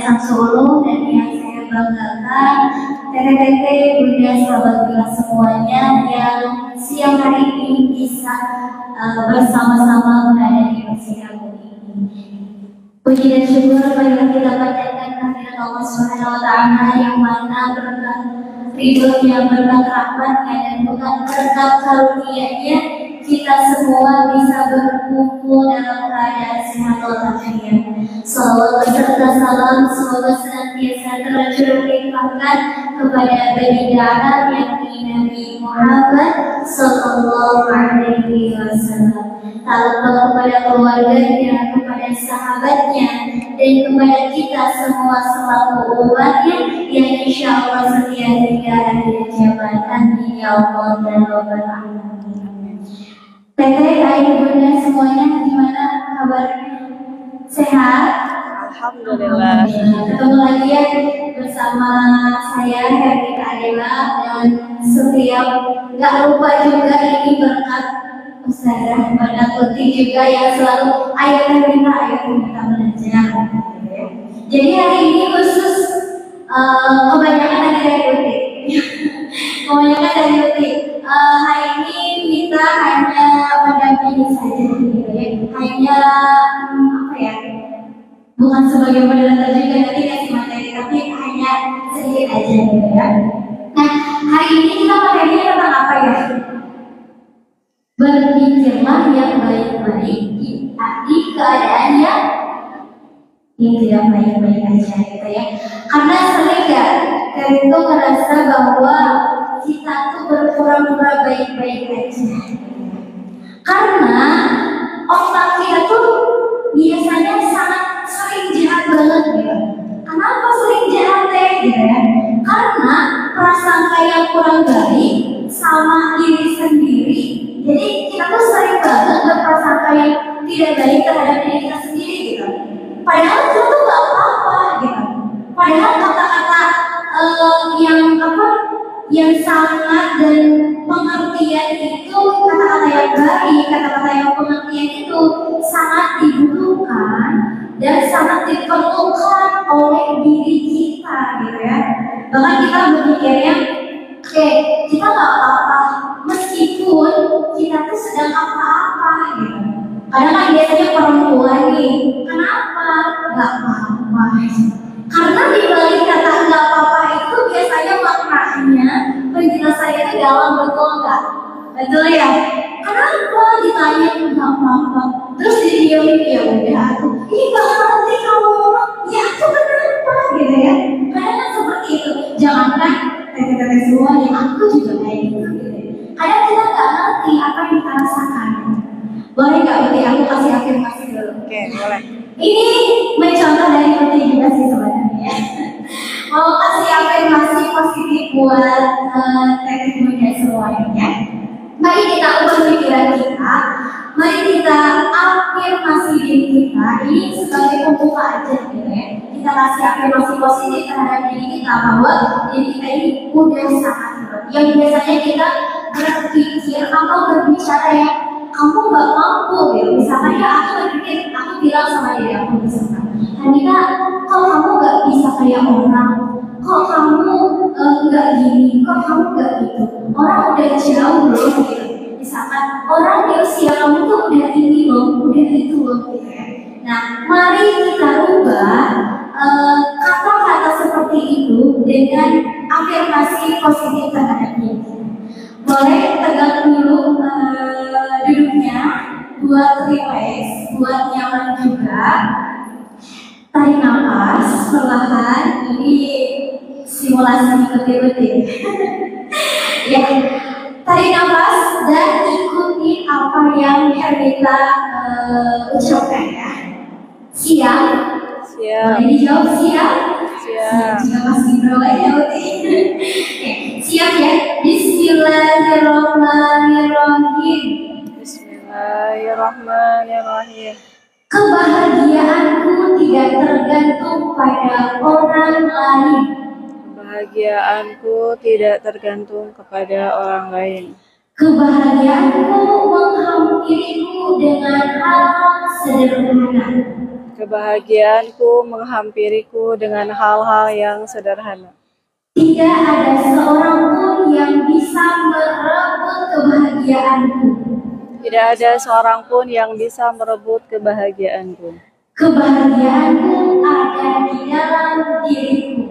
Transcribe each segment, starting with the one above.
Samsul dan yang saya banggakan Teteh-teteh, bunda, sahabat bila semuanya yang siang hari ini bisa bersama-sama berada di masjid Agung ini. Puji dan syukur marilah kita panjatkan kehadirat Allah Subhanahu wa taala yang mana berkat ridhonya, berkat rahmatnya dan berkat karunia-Nya kita semua bisa berkumpul dalam keadaan sehat walafiat. Salawat serta salam semoga senantiasa tercurah limpahkan kepada baginda alamin Nabi Muhammad sallallahu alaihi wasallam. Tak lupa kepada keluarganya, kepada sahabatnya, dan kepada kita semua selaku umatnya yang insya Allah setia hingga akhir zaman. Amin ya Allah dan Rabbal alamin. Teteh, ayah, bunda semuanya gimana kabarnya? Sehat? Alhamdulillah. Ketemu lagi ya bersama saya Hermita Adela dan setiap nggak lupa juga ini berkat Ustazah pada Tuti juga yang selalu ayah Hermita belajar. Jadi hari ini khusus kebanyakan dari Tuti. Kebanyakan dari Tuti. Hari ini kita hanya mendampingi saja gitu ya. Hanya apa ya? Bukan sebagai moderator juga nanti kasih materi, tapi hanya sedikit aja gitu ya. Nah, hari ini kita materinya tentang apa ya? Berpikirlah yang baik-baik di keadaan yang tidak baik-baik aja gitu ya. Karena sering ya, kita itu merasa bahwa kita tuh berpura-pura baik-baik aja. Karena otak kita tuh biasanya sangat sering jahat banget gitu. Kenapa sering jahat gitu ya? Karena prasangka yang kurang baik sama diri sendiri. Jadi kita tuh sering banget berprasangka yang tidak baik terhadap diri kita sendiri gitu. Padahal itu tuh gak apa-apa gitu. Padahal kata-kata yang sangat dan pengertian itu kata-kata yang baik, kata-kata yang pengertian itu sangat dibutuhkan dan sangat diperlukan oleh diri kita gitu ya. Bahkan kita berpikirnya oke, kita gak apa-apa meskipun kita tuh sedang apa-apa gitu. Kadang kan biasanya perempuan nih, kenapa? Gak apa-apa. Karena di balik kata gak apa-apa itu biasanya maknanya penjelasannya itu dalam, betul nggak? Betul ya? Kenapa ditanya gak apa-apa? Terus didiemin, ya udah aku ini gak ngerti kamu ngomong, ya aku kenapa gitu ya? Kadang kan seperti itu. Jangankan teteh-teteh semua yang aku juga kayak gitu gitu. Kadang kita gak ngerti apa yang kita rasakan. Boleh nggak Uti? Aku kasih afirmasi dulu. Oke, boleh. Ini mencontoh dari Uti juga sih sebenarnya. Mau kasih afirmasi positif buat teteh muda semuanya. Mari kita ubah pikiran kita. Mari kita afirmasi diri kita. Ini sebagai pembuka aja gitu ya. Kita kasih afirmasi positif terhadap diri kita bahwa diri kita ini udah sangat hebat. Yang biasanya kita berpikir atau berbicara yang kamu gak mampu gitu. Misalkan ya aku berpikir, aku bilang sama diri aku misalkan, Hanita, kok kamu gak bisa kayak orang, kok kamu gak gini, kok kamu gak gitu, orang udah jauh loh gitu. Misalkan orang di usia kamu tuh udah ini loh, udah itu loh gitu ya. Nah, mari kita rubah kata-kata seperti itu dengan afirmasi positif terhadap diri kita. Boleh tegak dulu duduknya, buat relax, buat nyaman juga. Tarik nafas perlahan. Ini simulasi detik-detik. Ya, tarik nafas dan ikuti apa yang Hermita ucapkan ya. Siap? Siap. Boleh dijawab siap? Siap. Jika masih berapa ya Uti? Siap ya? Bismillahirrahmanirrahim. Bismillahirrahmanirrahim. Kebahagiaanku tidak tergantung pada orang lain. Kebahagiaanku tidak tergantung kepada orang lain. Kebahagiaanku menghampiriku dengan hal sederhana. Kebahagiaanku menghampiriku dengan hal-hal yang sederhana. Tidak ada seorang pun yang bisa merebut kebahagiaanku. Tidak ada seorang pun yang bisa merebut kebahagiaanku. Kebahagiaanku ada di dalam diriku.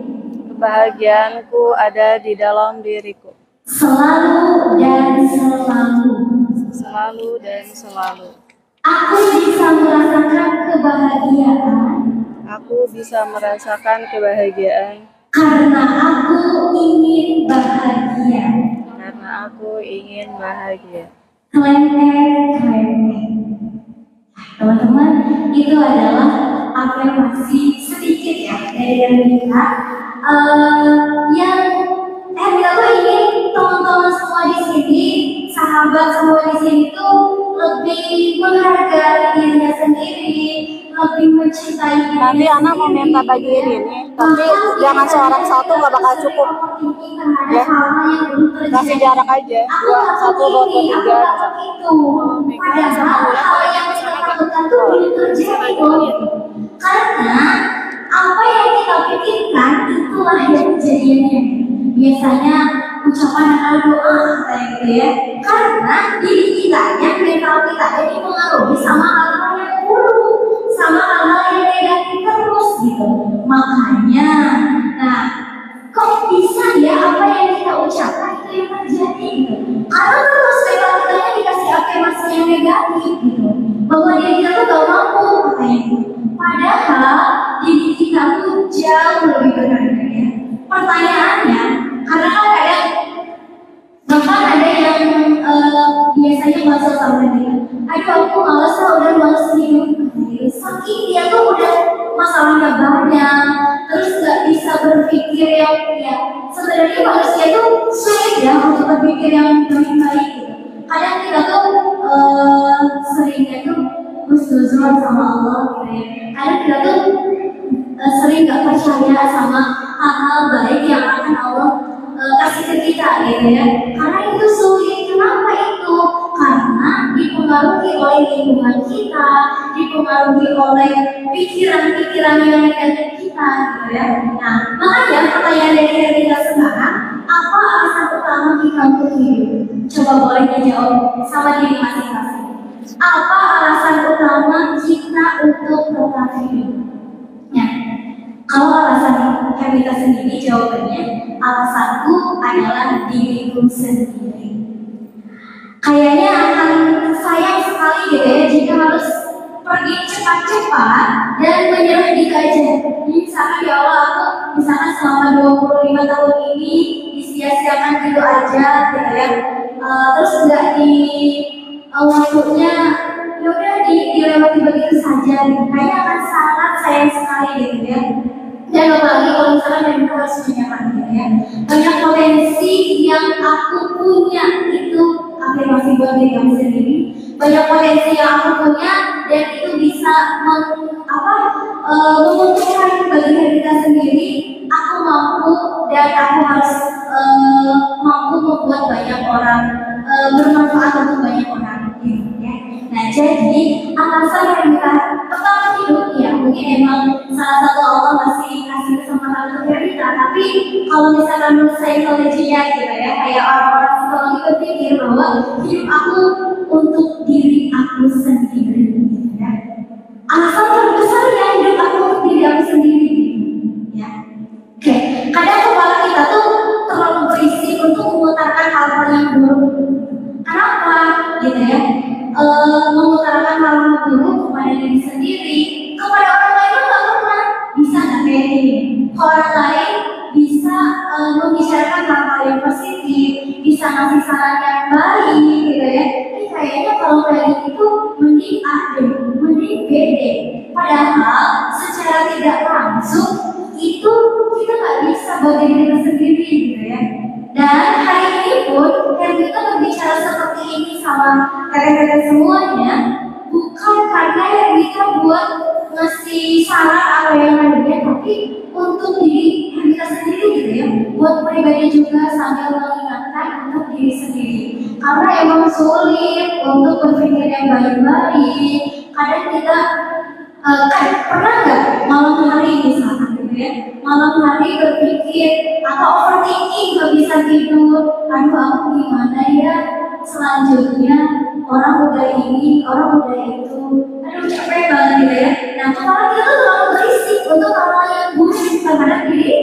Kebahagiaanku ada di dalam diriku. Selalu dan selalu. Selalu dan selalu. Aku bisa merasakan kebahagiaan. Aku bisa merasakan kebahagiaan Karena aku ingin bahagia. karena aku ingin bahagia. Klempeng. Teman-teman, itu adalah afirmasi sedikit ya dari Hermita. Yang Hermita tuh ingin teman-teman semua di sini, sahabat semua di sini tuh lebih menghargai dirinya sendiri, lebih mencintai dirinya Nanti anak mau sendiri. minta bagiin ini, tapi jangan seorang satu nggak bakal cukup. Ya, kasih jarak aja, satu buat bertiga. Padahal hal yang kita takutkan itu belum terjadi loh. Karena apa yang kita pikirkan itulah yang kejadiannya. Biasanya ucapan dan doa kayak gitu ya. Karena diri kitanya, mental kita ini dipengaruhi sama hal-hal yang buruk, sama hal-hal yang negatif terus gitu. Makanya, nah, kok bisa ya apa yang kita ucapkan itu yang terjadi gitu. Karena terus mental kita dikasih afirmasi yang negatif gitu. Bahwa diri kita tuh gak mampu katanya gitu. Padahal diri kita tuh jauh lebih berharga ya. Pertanyaannya, karena kan kadang bahkan ada yang biasanya masuk sama dia, aduh aku males lah, udah males hidup gitu. Saking dia tuh udah masalahnya banyak, terus gak bisa berpikir yang ya sebenarnya manusia tuh sulit ya untuk berpikir yang baik-baik gitu. Kadang kita tuh seringnya tuh husnuzon sama Allah gitu ya. Kadang kita tuh sering gak percaya sama hal-hal baik yang akan Allah kasih ke kita gitu ya. Karena itu sulit. Kenapa itu? Karena dipengaruhi oleh lingkungan kita, dipengaruhi oleh pikiran-pikiran yang negatif kita gitu ya. Nah, makanya pertanyaan dari kita sekarang, apa alasan utama kita untuk hidup? Coba boleh dijawab sama diri masing-masing. Apa alasan utama kita untuk tetap hidup? Ya, kalau alasan kita sendiri jawabannya, alasanku adalah diriku sendiri. Kayaknya akan sayang sekali gitu ya jika harus pergi cepat-cepat dan menyerah diri aja. Misalkan ya Allah aku misalkan selama 25 tahun ini disia-siakan gitu aja gitu ya. Terus nggak di waktunya yaudah dilewati begitu saja gitu. Kayaknya akan sangat sayang sekali gitu ya. Dan apalagi kalau misalnya memang harus menyiapkan gitu ya. Banyak potensi yang aku punya itu afirmasi buat diri kamu sendiri. Banyak potensi yang aku punya dan itu bisa menguntungkan bagi diri kita sendiri. Aku mampu dan aku harus mampu membuat banyak orang bermanfaat untuk banyak orang gitu ya. Nah jadi alasan yang kita tetap hidup ya mungkin emang salah satu Allah masih kasih kesempatan untuk kita. Tapi kalau misalkan menurut psikologinya gitu ya kayak orang-orang psikologi berpikir bahwa hidup aku untuk diri aku sendiri gitu ya. Alasan terbesar ya hidup aku untuk diri aku sendiri gitu ya. Oke, kadang kepala kita tuh terlalu berisi untuk memutarkan hal-hal yang buruk. Kenapa gitu ya? Mengutarakan hal-hal buruk kepada diri sendiri, kepada orang lain nggak pernah bisa ngerti. Orang lain bisa membicarakan hal-hal yang positif, bisa ngasih saran yang baik, gitu ya. Ini kayaknya kalau kayak gitu mending ada, mending beda. Padahal secara tidak langsung itu kita nggak bisa buat diri kita sendiri, gitu ya. Dan hari ini pun yang kita berbicara seperti ini sama kalian semuanya bukan karena yang kita buat ngasih saran apa yang adanya, tapi untuk diri kita sendiri gitu ya, buat pribadi juga sambil mengingatkan untuk diri sendiri. Karena emang sulit untuk berpikir yang baik-baik. Kadang kita Pernah nggak malam hari misalkan gitu ya, malam hari berpikir atau overthinking, nggak bisa tidur, aduh aku gimana ya selanjutnya, orang udah ini, orang udah itu, aduh capek banget gitu ya. Nah kepala kita tuh terlalu berisik untuk hal yang buruk terhadap diri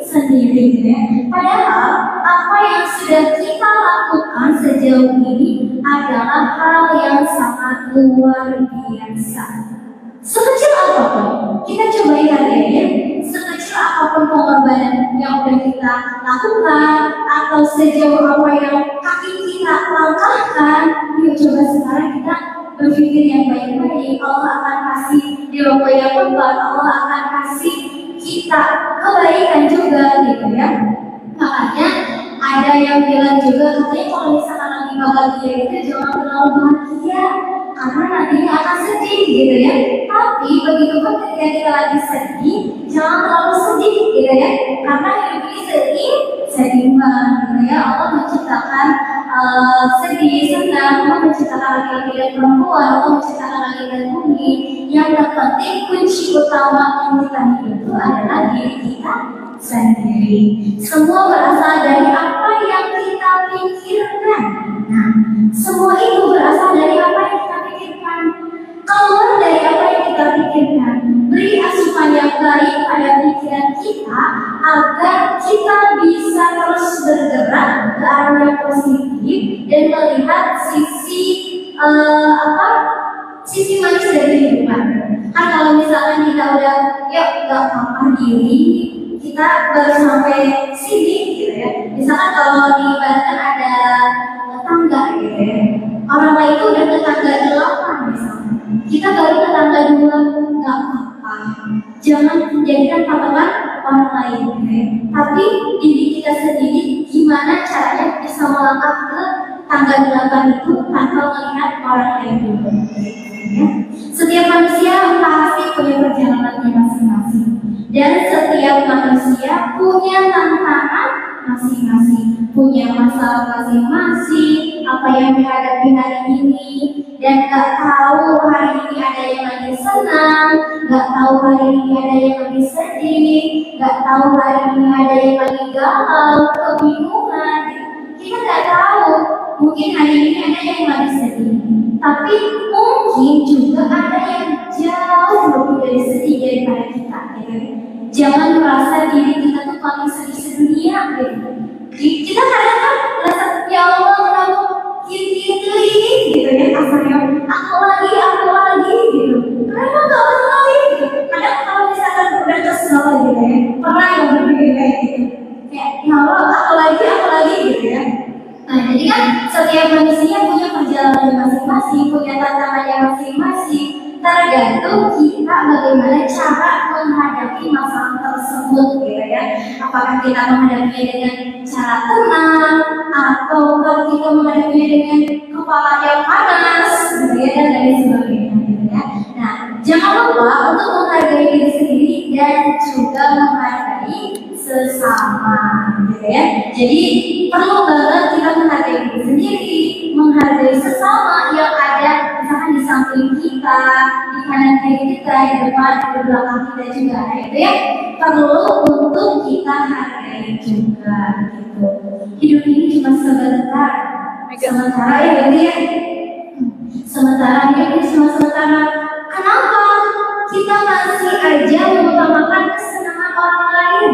sendiri gitu ya. Padahal apa yang sudah kita lakukan sejauh ini adalah hal yang sangat luar biasa. Sekecil apapun, kita coba lihat ya, sekecil apapun pengorbanan yang udah kita lakukan atau sejauh apa yang kaki kita langkahkan, yuk coba sekarang kita berpikir yang baik-baik. Allah akan kasih di waktu yang tepat, Allah akan kasih kita kebaikan juga gitu ya. Makanya ada yang bilang juga katanya kalau misalkan lagi bahagia itu jangan terlalu bahagia karena nantinya akan sedih gitu ya. Tapi begitu pun ketika kita lagi sedih jangan terlalu sedih gitu ya, karena hidup ini seimbang gitu ya. Allah menciptakan sedih, senang, Allah menciptakan laki-laki dan perempuan, Allah menciptakan langit dan bumi. Yang terpenting kunci utama yang kita hidup itu adalah diri kita sendiri. Semua berasal dari apa yang kita pikirkan. Nah, semua itu berasal dari apa yang kita pikirkan. Keluar dari apa yang kita pikirkan. Beri asupan yang baik pada pikiran kita agar kita bisa terus bergerak ke arah yang positif dan melihat sisi manis dari kehidupan. Kan kalau misalkan kita udah yuk gak apa-apa diri, kita baru sampai sini gitu ya. Misalkan kalau di Banten ada tangga gitu ya, orang lain itu udah ke tangga 8 misalnya, kita baru ke tangga 2, gak apa-apa. Jangan menjadikan patokan orang lain gitu ya. Tapi diri kita sendiri gimana caranya bisa melangkah ke tangga 8 itu tanpa melihat orang lain juga ya. Setiap manusia pasti punya perjalanannya masing-masing. Dan setiap manusia punya tantangan masing-masing, punya masalah masing-masing, apa yang dihadapi hari ini, dan gak tahu hari ini ada yang lagi senang, gak tahu hari ini ada yang lagi sedih, gak tahu hari ini ada yang lagi galau, kebingungan. Kita gak tahu, mungkin hari ini ada yang lagi sedih, tapi mungkin juga ada yang jauh lebih dari sedih daripada kita gitu. Jangan merasa diri kita tuh paling sedih sedunia gitu. Kita kadang-kadang merasa ya Allah kenapa gitu ya, asalnya aku lagi gitu. Kenapa gak aku lagi gitu? Kadang kalau misalkan udah kesel gitu ya, pernah yang berpikir kayak gitu. Ya Allah aku lagi gitu ya. Nah jadi kan setiap manusia punya perjalanan masing-masing, punya tantangannya masing-masing. Tergantung kita bagaimana cara menghadapi masalah tersebut gitu ya. Apakah kita menghadapinya dengan cara tenang atau kalau kita menghadapinya dengan kepala yang panas gitu ya, dan lain sebagainya gitu ya. Nah jangan lupa untuk menghargai diri sendiri dan juga menghargai sesama gitu ya. Jadi perlu banget kita menghargai diri sendiri, menghargai sesama yang ada misalkan di samping kita, di kanan kiri kita, di depan, di belakang kita juga itu ya. Perlu untuk kita hargai juga gitu. Hidup ini cuma sebentar, sementara ya gitu ya. Sementara hidup ini cuma sementara. Kenapa kita masih aja mengutamakan kesenangan orang lain?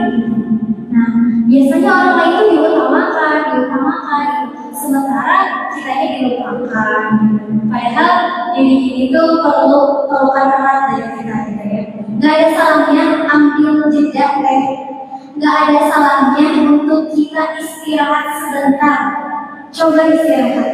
Nah, biasanya orang lain itu diutamakan, sementara kita ini dilupakan. Padahal diri itu perlu pelukan erat dari kita gitu ya. Gak ada salahnya ambil jeda teh. Gak ada salahnya untuk kita istirahat sebentar. Coba istirahat.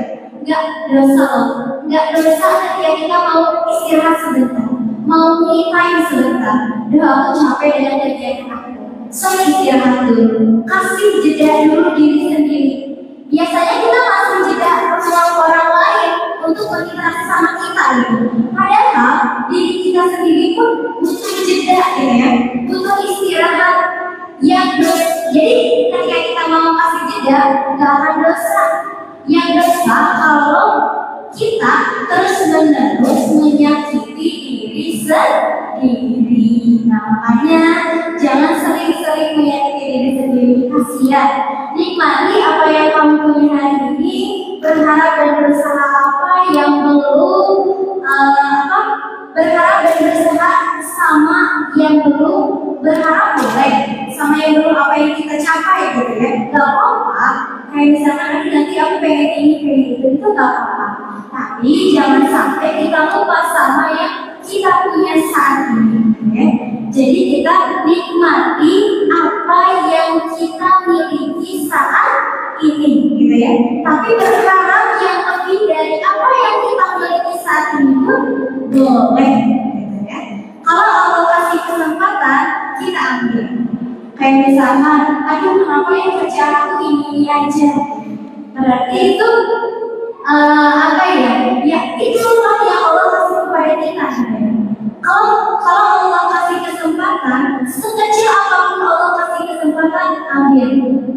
Gak dosa loh. Gak dosa ketika kita mau istirahat sebentar, mau me time sebentar. Duh aku capek dengan kegiatan aku. So istirahat dulu, kasih jeda dulu diri sendiri. Biasanya kita kasih jeda ruang orang lain untuk berinteraksi sama kita gitu. Padahal diri kita sendiri pun butuh jeda gitu ya, butuh istirahat yang jadi ketika kita mau kasih jeda nggak akan dosa. Yang dosa kalau kita terus menerus menyakiti diri diri sendiri. Nah, makanya jangan sering-sering menyakiti diri sendiri, kasihan. Nikmati apa yang kamu punya hari ini, berharap dan berusaha apa yang belum berharap dan berusaha sama yang belum berharap boleh, sama yang belum apa yang kita capai gitu ya, gak apa-apa. Kayak misalkan nanti aku pengen ini pengen itu gak apa-apa, tapi jangan sampai kita lupa sama yang kita punya saat ini ya. Jadi kita nikmati apa yang kita miliki saat ini gitu ya, tapi berharap yang lebih dari apa yang kita miliki saat ini pun boleh gitu ya. Kalau Allah kasih kesempatan, kita ambil. Kayak misalkan, aduh kenapa yang kerjaan aku ini aja, berarti itu apa ya? Ya itulah yang Allah kasih kepada kita. Kalau Allah kasih kesempatan, sekecil apapun Allah kasih kesempatan, ambil.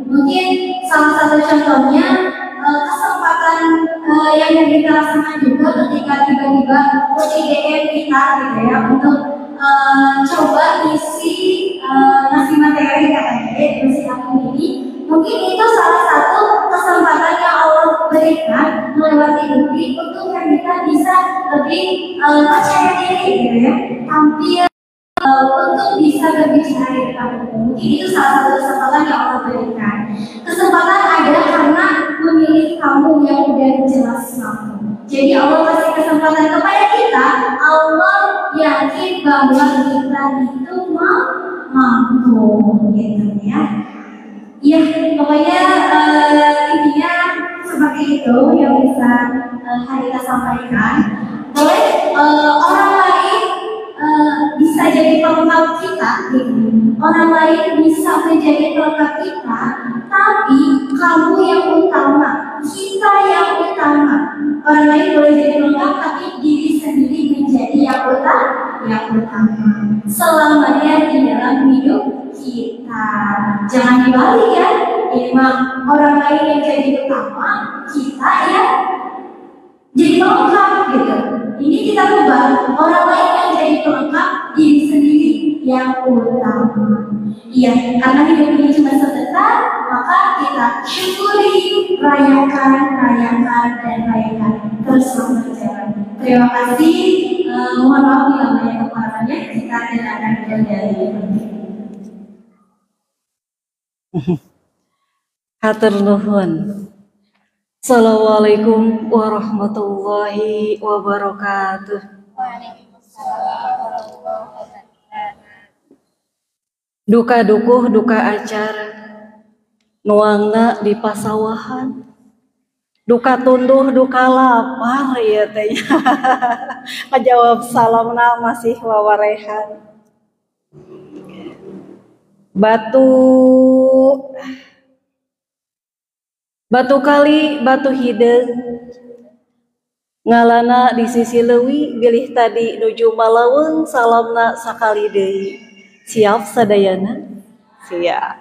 Mungkin salah satu contohnya kesempatan yang kita rasakan juga ketika tiba-tiba DM kita gitu ya, untuk coba isi ngasih materi katanya ngasih aku ini. Mungkin itu salah satu kesempatan yang Allah berikan melewati bukti untuk kita bisa lebih percaya diri gitu ya, tampil untuk bisa berbicara di depan umum. Mungkin itu salah satu kesempatan yang Allah berikan. Kesempatan ada karena memilih kamu yang udah jelas mampu. Jadi Allah kasih kesempatan kepada kita, Allah yakin bahwa kita itu mampu gitu ya. Ya, pokoknya intinya seperti itu yang bisa Harita sampaikan. Boleh orang lain bisa jadi pelengkap kita, gitu. Orang lain bisa menjadi pelengkap kita, tapi kamu yang utama, kita yang utama. Orang lain boleh jadi pelengkap, tapi diri sendiri menjadi yang utama. Selamanya di dalam hidup kita. Jangan dibalik ya. Memang orang lain yang jadi utama, kita yang jadi pelengkap gitu. Ini kita ubah, orang lain yang jadi pelengkap, diri sendiri yang utama. Iya, karena hidup ini cuma sebentar, maka kita syukuri, rayakan, dan rayakan terus berjalan. Terima kasih. Mohon maaf bila banyak kekurangannya, kita tidak akan dari Hatur nuhun. Assalamualaikum warahmatullahi wabarakatuh. Duka dukuh duka acara nuangna di pasawahan, duka tunduh duka lapar ya teh. Ngajawab salamna masih wawarehan. Batu kali batu hideung ngalana di sisi leuwih bilih tadi nuju Malaweung salamna sakali deui. Siap sadayana? Siap.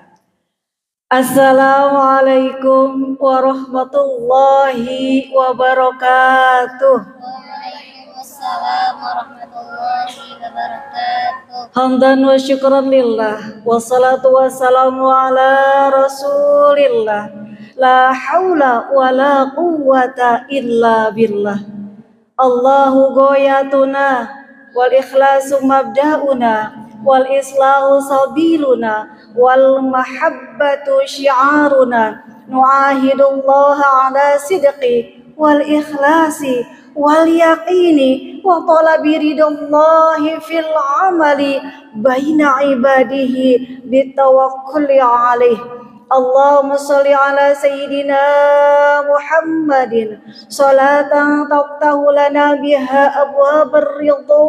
Assalamualaikum warahmatullahi wabarakatuh. Waalaikumsalam warahmatullahi wabarakatuh. Hamdan wa syukran lillah wassalatu wassalamu ala rasulillah. La haula wa la quwwata illa billah. Allahu goyatuna wal ikhlasu mabda'una wal islahu sabiluna wal mahabbatu syi'aruna nu'ahidullaha ala sidqi wal ikhlasi wal yaqini wa talabi ridallahi fil amali baina ibadihi bitawakkuli alaih. Allahumma salli ala sayyidina Muhammadin salatan taftahu lana biha abwabar ridha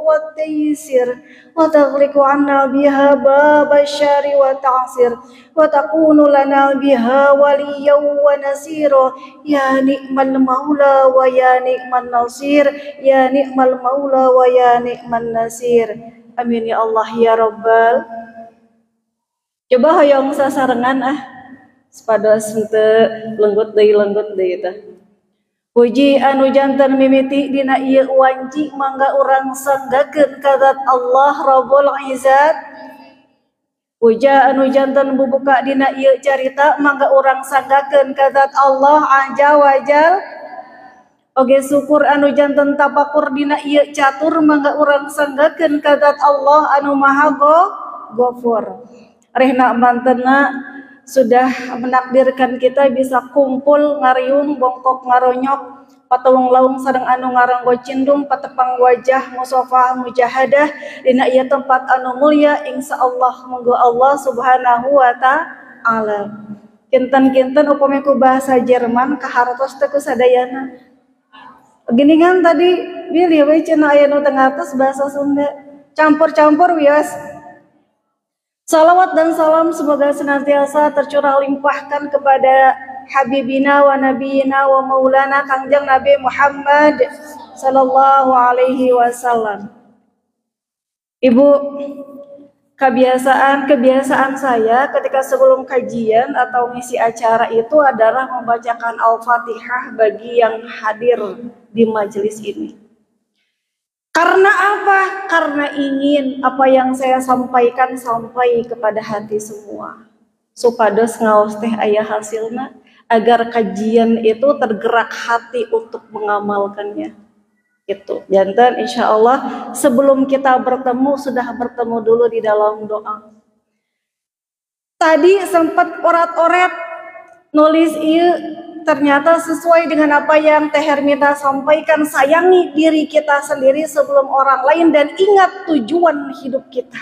wat taysir wa taghliqu anna biha babash syari wa ta'sir wa takunu lana biha waliyyan wa nasira ya ni'mal maula wa ya ni'man nasir ya ni'mal maula wa ya ni'man nasir. Amin ya Allah ya Rabbal. Coba hoyong sasarengan sepados henteu lenggut deui tah. Puji anu janten mimiti dina ieu wanci mangga urang sanggakeun ka zat Allah Rabbul Izzat. Puja anu janten bubuka dina ieu carita mangga urang sanggakeun ka zat Allah Azza wa Jal. Oge syukur anu janten tapakur dina ieu catur mangga urang sanggakeun ka zat Allah anu Maha Ghafur. Rehna mantena sudah menakdirkan kita bisa kumpul ngariung bongkok ngaronyok patulung laung sareng anu ngaranggo cindung patepang wajah musafah mujahadah dina ieu tempat anu mulia insyaallah monggo Allah Subhanahu wa taala. Kinten-kinten upami ku bahasa Jerman kahartos teu kusadayana. Geningan tadi pilih we cenah aya nu tengah atas bahasa Sunda. Campur-campur wios. Salawat dan salam semoga senantiasa tercurah limpahkan kepada Habibina wa Nabiyina wa Maulana Kangjeng Nabi Muhammad sallallahu alaihi wasallam. Ibu, kebiasaan saya ketika sebelum kajian atau ngisi acara itu adalah membacakan Al-Fatihah bagi yang hadir di majelis ini. Karena apa? Karena ingin apa yang saya sampaikan sampai kepada hati semua. Supados ngaos teh aya hasilna agar kajian itu tergerak hati untuk mengamalkannya. Itu. Jantan insyaallah sebelum kita bertemu sudah bertemu dulu di dalam doa. Tadi sempat orat-oret nulis ieu ternyata sesuai dengan apa yang Teh Hermita sampaikan, sayangi diri kita sendiri sebelum orang lain dan ingat tujuan hidup kita.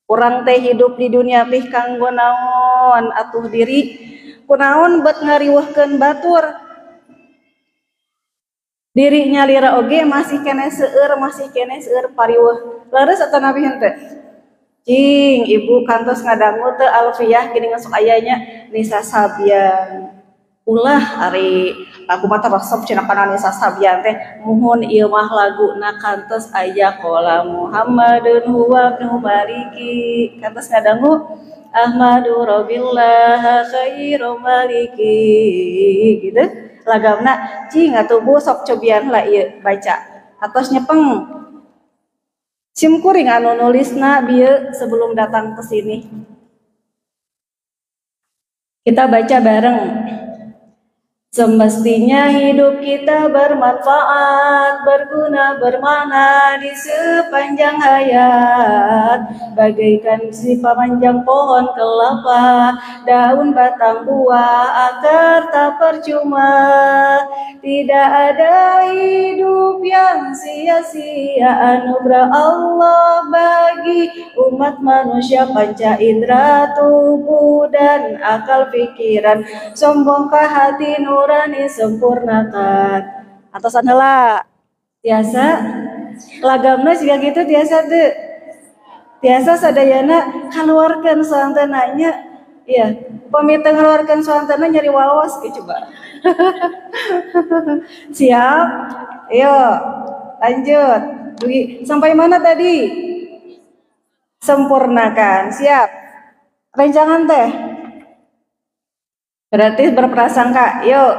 Urang teh hidup di dunia teh kanggo naon atuh diri kunaon bet ngariweuhkeun batur. Diri nyalira oge masih kene seueur pariweuh. Leres atuh nabi henteu? Cing, ibu kantos ngadangu teu alfiyah gini ngasuk ayanya Nisa Sabian. Ulah ari lagu mata resep cenah kana Nisa Sabian teh muhun ieu mah laguna kantos aya qala Muhammadun huwa ibnu maliki kantos ngadangu Ahmadu Rabbillah khairu maliki gitu lagamna cing atuh bu sok cobian lah ieu baca atos nyepeng simkuring anu nulisna bieu sebelum datang ke sini kita baca bareng. Semestinya hidup kita bermanfaat, berguna, bermakna di sepanjang hayat. Bagaikan si pemanjang pohon kelapa, daun batang buah, akar tak percuma. Tidak ada hidup yang sia-sia, anugerah Allah bagi umat manusia. Panca indera tubuh dan akal pikiran, sombongkah hati nurani sempurnakan. Atasan heula tiasa lagamna siga gitu tiasa teu tiasa sadayana kaluarkeun soantananya iya pami teu ngaluarkeun soantana nyari wawas ge coba. Siap? Ayo lanjut. Sampai mana tadi? Sempurnakan. Siap? Rencangan teh? Berarti berprasangka. Yuk,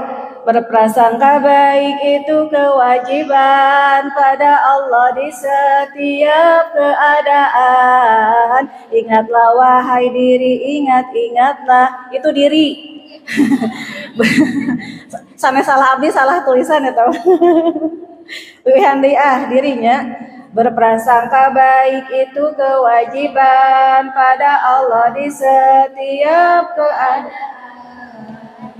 berprasangka baik itu kewajiban pada Allah di setiap keadaan. Ingatlah wahai diri, ingatlah itu diri. Sampai salah abdi salah tulisan ya tahu. Wihandi dirinya. Berprasangka baik itu kewajiban pada Allah di setiap keadaan.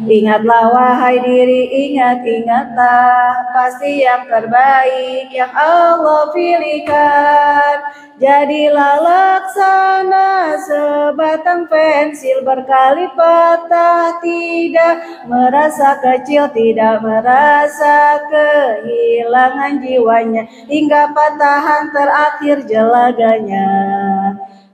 Ingatlah wahai diri, ingatlah pasti yang terbaik yang Allah pilihkan. Jadilah laksana sebatang pensil berkali patah, tidak merasa kecil, tidak merasa kehilangan jiwanya hingga patahan terakhir jelaganya.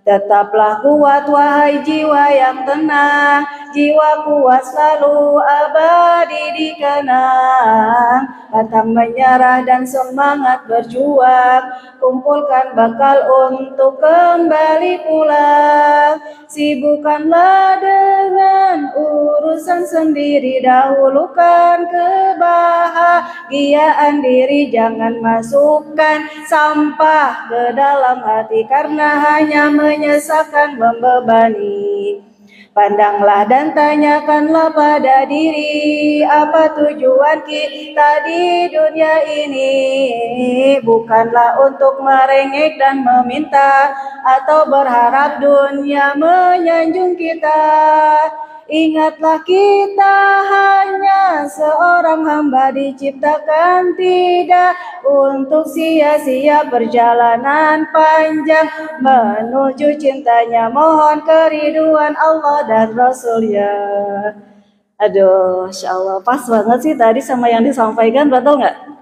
Tetaplah kuat wahai jiwa yang tenang, jiwa kuat selalu abadi di kenang. Pantang menyerah dan semangat berjuang, kumpulkan bekal untuk kembali pulang. Sibukkanlah dengan urusan sendiri, dahulukan kebahagiaan diri. Jangan masukkan sampah ke dalam hati, karena hanya menyesakan, membebani. Pandanglah dan tanyakanlah pada diri, apa tujuan kita di dunia ini? Bukanlah untuk merengek dan meminta, atau berharap dunia menyanjung kita. Ingatlah kita hanya seorang hamba diciptakan, tidak untuk sia-sia perjalanan panjang menuju cintanya. Mohon keriduan Allah dan Rasulnya. Aduh, Insya Allah pas banget sih tadi sama yang disampaikan, betul nggak?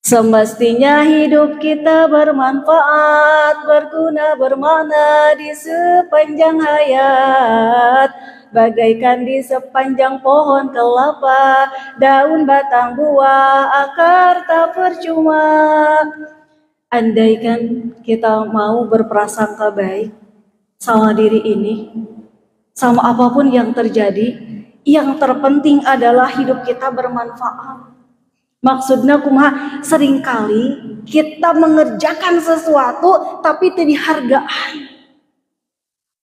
Semestinya hidup kita bermanfaat, berguna, bermakna di sepanjang hayat. Bagaikan di sepanjang pohon kelapa, daun, batang, buah, akar tak percuma. Andaikan kita mau berprasangka baik sama diri ini, sama apapun yang terjadi, yang terpenting adalah hidup kita bermanfaat. Maksudnya kumaha, seringkali kita mengerjakan sesuatu tapi tidak dihargai.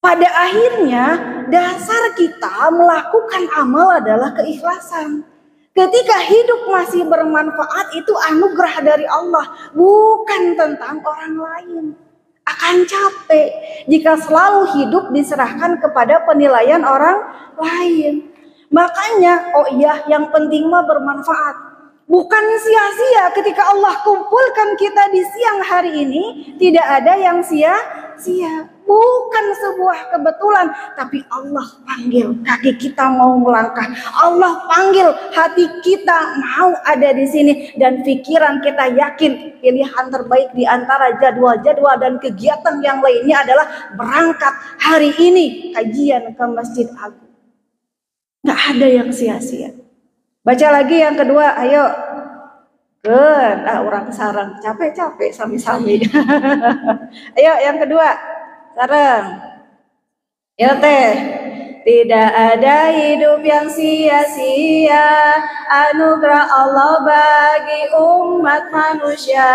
Pada akhirnya dasar kita melakukan amal adalah keikhlasan. Ketika hidup masih bermanfaat, itu anugerah dari Allah, bukan tentang orang lain. Akan capek jika selalu hidup diserahkan kepada penilaian orang lain. Makanya, oh iya, yang penting mah bermanfaat. Bukan sia-sia ketika Allah kumpulkan kita di siang hari ini, tidak ada yang sia-sia. Bukan sebuah kebetulan, tapi Allah panggil kaki kita mau melangkah. Allah panggil hati kita mau ada di sini, dan pikiran kita yakin pilihan terbaik di antara jadwal-jadwal dan kegiatan yang lainnya adalah berangkat hari ini kajian ke Masjid Agung. Nggak ada yang sia-sia. Baca lagi yang kedua, ayo. Orang sarang, capek-capek sami-sami. Ayo yang kedua, sarang. Ya teh, tidak ada hidup yang sia-sia, anugerah Allah bagi umat manusia.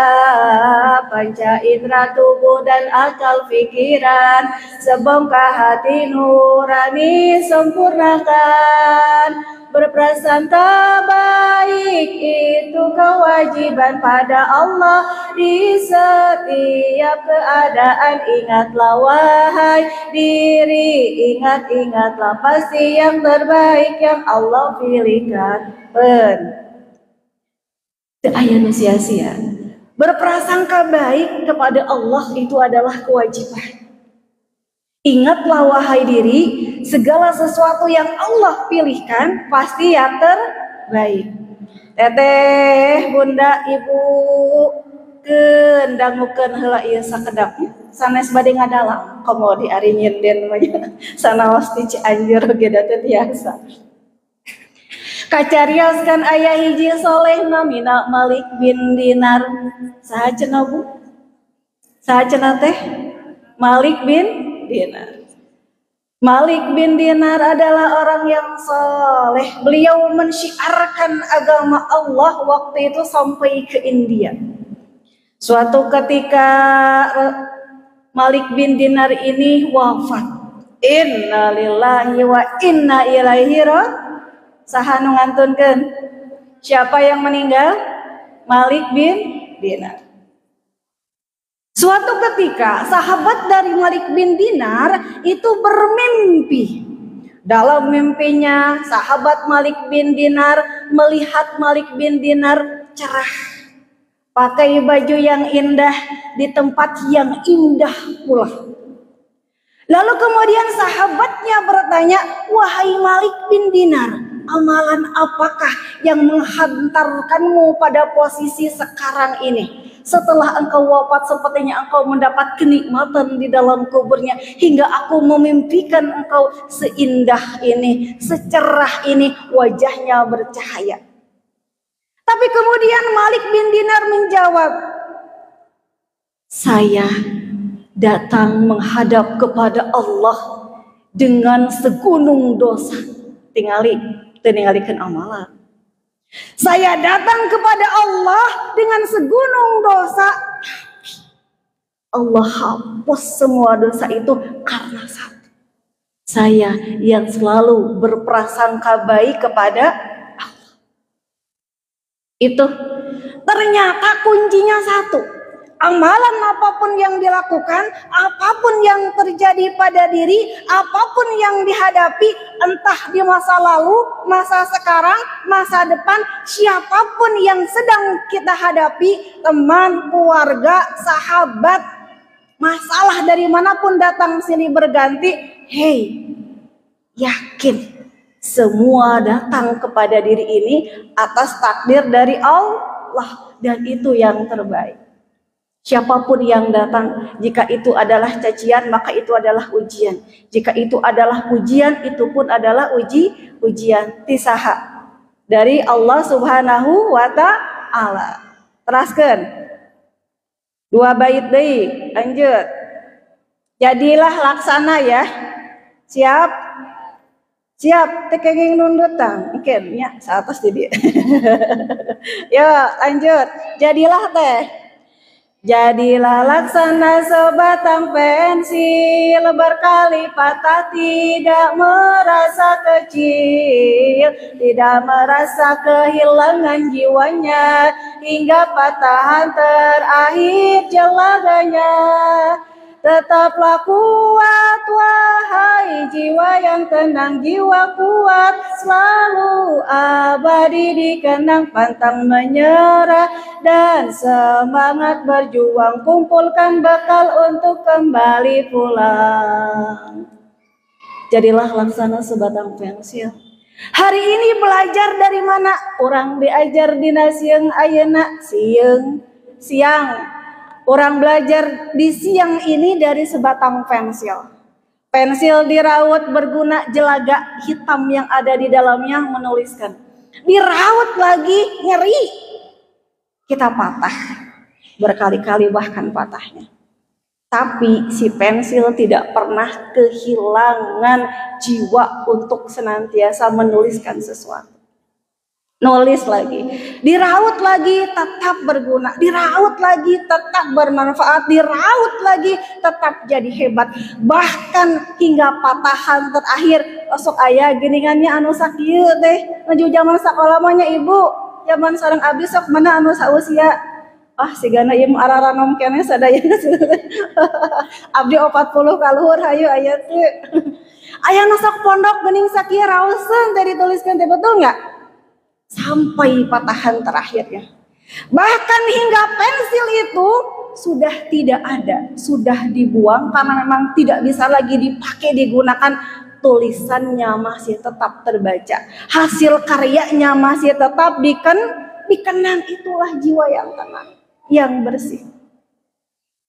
Panca indera tubuh dan akal pikiran, sebongkah hati nurani sempurnakan. Berprasangka baik itu kewajiban pada Allah di setiap keadaan. Ingatlah wahai diri, ingat-ingatlah pasti yang terbaik yang Allah pilihkan. Ayat sia-sia. Berprasangka baik kepada Allah itu adalah kewajiban. Ingatlah wahai diri, segala sesuatu yang Allah pilihkan pasti yang terbaik. Teteh, bunda, ibu, dangukeun heula ieu sakedap sanes bade ngadalang komo di ari nyinden mah sanaos ti Cianjur ge da teu tiasa. Kacarioskan aya hiji soleh namina Malik bin Dinar. Saha cenah Bu? Saha cenah teh? Malik bin Dinar. Malik bin Dinar adalah orang yang soleh. Beliau mensyiarkan agama Allah waktu itu sampai ke India. Suatu ketika Malik bin Dinar ini wafat. Inna lillahi wa inna ilaihi raji'un. Saha nu ngantunkeun? Siapa yang meninggal? Malik bin Dinar. Suatu ketika sahabat dari Malik bin Dinar itu bermimpi. Dalam mimpinya sahabat Malik bin Dinar melihat Malik bin Dinar cerah, pakai baju yang indah di tempat yang indah pula. Lalu kemudian sahabatnya bertanya, wahai Malik bin Dinar, amalan apakah yang menghantarkanmu pada posisi sekarang ini? Setelah engkau wafat sepertinya engkau mendapat kenikmatan di dalam kuburnya. Hingga aku memimpikan engkau seindah ini, secerah ini, wajahnya bercahaya. Tapi kemudian Malik bin Dinar menjawab, saya datang menghadap kepada Allah dengan segunung dosa. Tingalikeun amalan. Saya datang kepada Allah dengan segunung dosa. Allah hapus semua dosa itu karena satu. Saya yang selalu berprasangka baik kepada Allah. Itu ternyata kuncinya satu. Amalan apapun yang dilakukan, apapun yang terjadi pada diri, apapun yang dihadapi, entah di masa lalu, masa sekarang, masa depan, siapapun yang sedang kita hadapi, teman, keluarga, sahabat, masalah dari manapun datang sini berganti, hey, yakin semua datang kepada diri ini atas takdir dari Allah, dan itu yang terbaik. Siapapun yang datang, jika itu adalah cacian, maka itu adalah ujian. Jika itu adalah ujian, itu pun adalah ujian. Tisaha dari Allah Subhanahu wa Ta'ala. Teraskan 2 bait deui, lanjut. Jadilah laksana ya. Siap? Siap, tekenging nundutan. Iken nya saatos di dieu. Yo, lanjut. Jadilah teh. Jadilah laksana sebatang pensil, berkali patah tidak merasa kecil, tidak merasa kehilangan jiwanya, hingga patahan terakhir jelaganya. Tetaplah kuat wahai jiwa yang tenang, jiwa kuat selalu abadi dikenang, pantang menyerah dan semangat berjuang, kumpulkan bekal untuk kembali pulang. Jadilah laksana sebatang pensil. Hari ini belajar dari mana? Orang diajar dina sieung ayeuna siang. Orang belajar di siang ini dari sebatang pensil. Pensil diraut berguna jelaga hitam yang ada di dalamnya menuliskan. Diraut lagi nyeri. Kita patah. Berkali-kali bahkan patahnya. Tapi si pensil tidak pernah kehilangan jiwa untuk senantiasa menuliskan sesuatu. Nulis lagi, diraut lagi tetap berguna, diraut lagi tetap bermanfaat, diraut lagi tetap jadi hebat. Bahkan hingga patahan terakhir, osok ayah geningannya anu sakieu teh, menuju zaman sakola mah nya ibu, zaman sareng abdi sok mana anu sausia. Ah sigana ieu araranom keneh sadaya. Abdi 40 kaluhur hayu aya teh. Aya nu sok pondok geuning sakieu raoseun teh dituliskeun teh, betul enggak? Sampai patahan terakhirnya. Bahkan hingga pensil itu sudah tidak ada, sudah dibuang karena memang tidak bisa lagi dipakai digunakan. Tulisannya masih tetap terbaca, hasil karyanya masih tetap dikenang. Itulah jiwa yang tenang, yang bersih.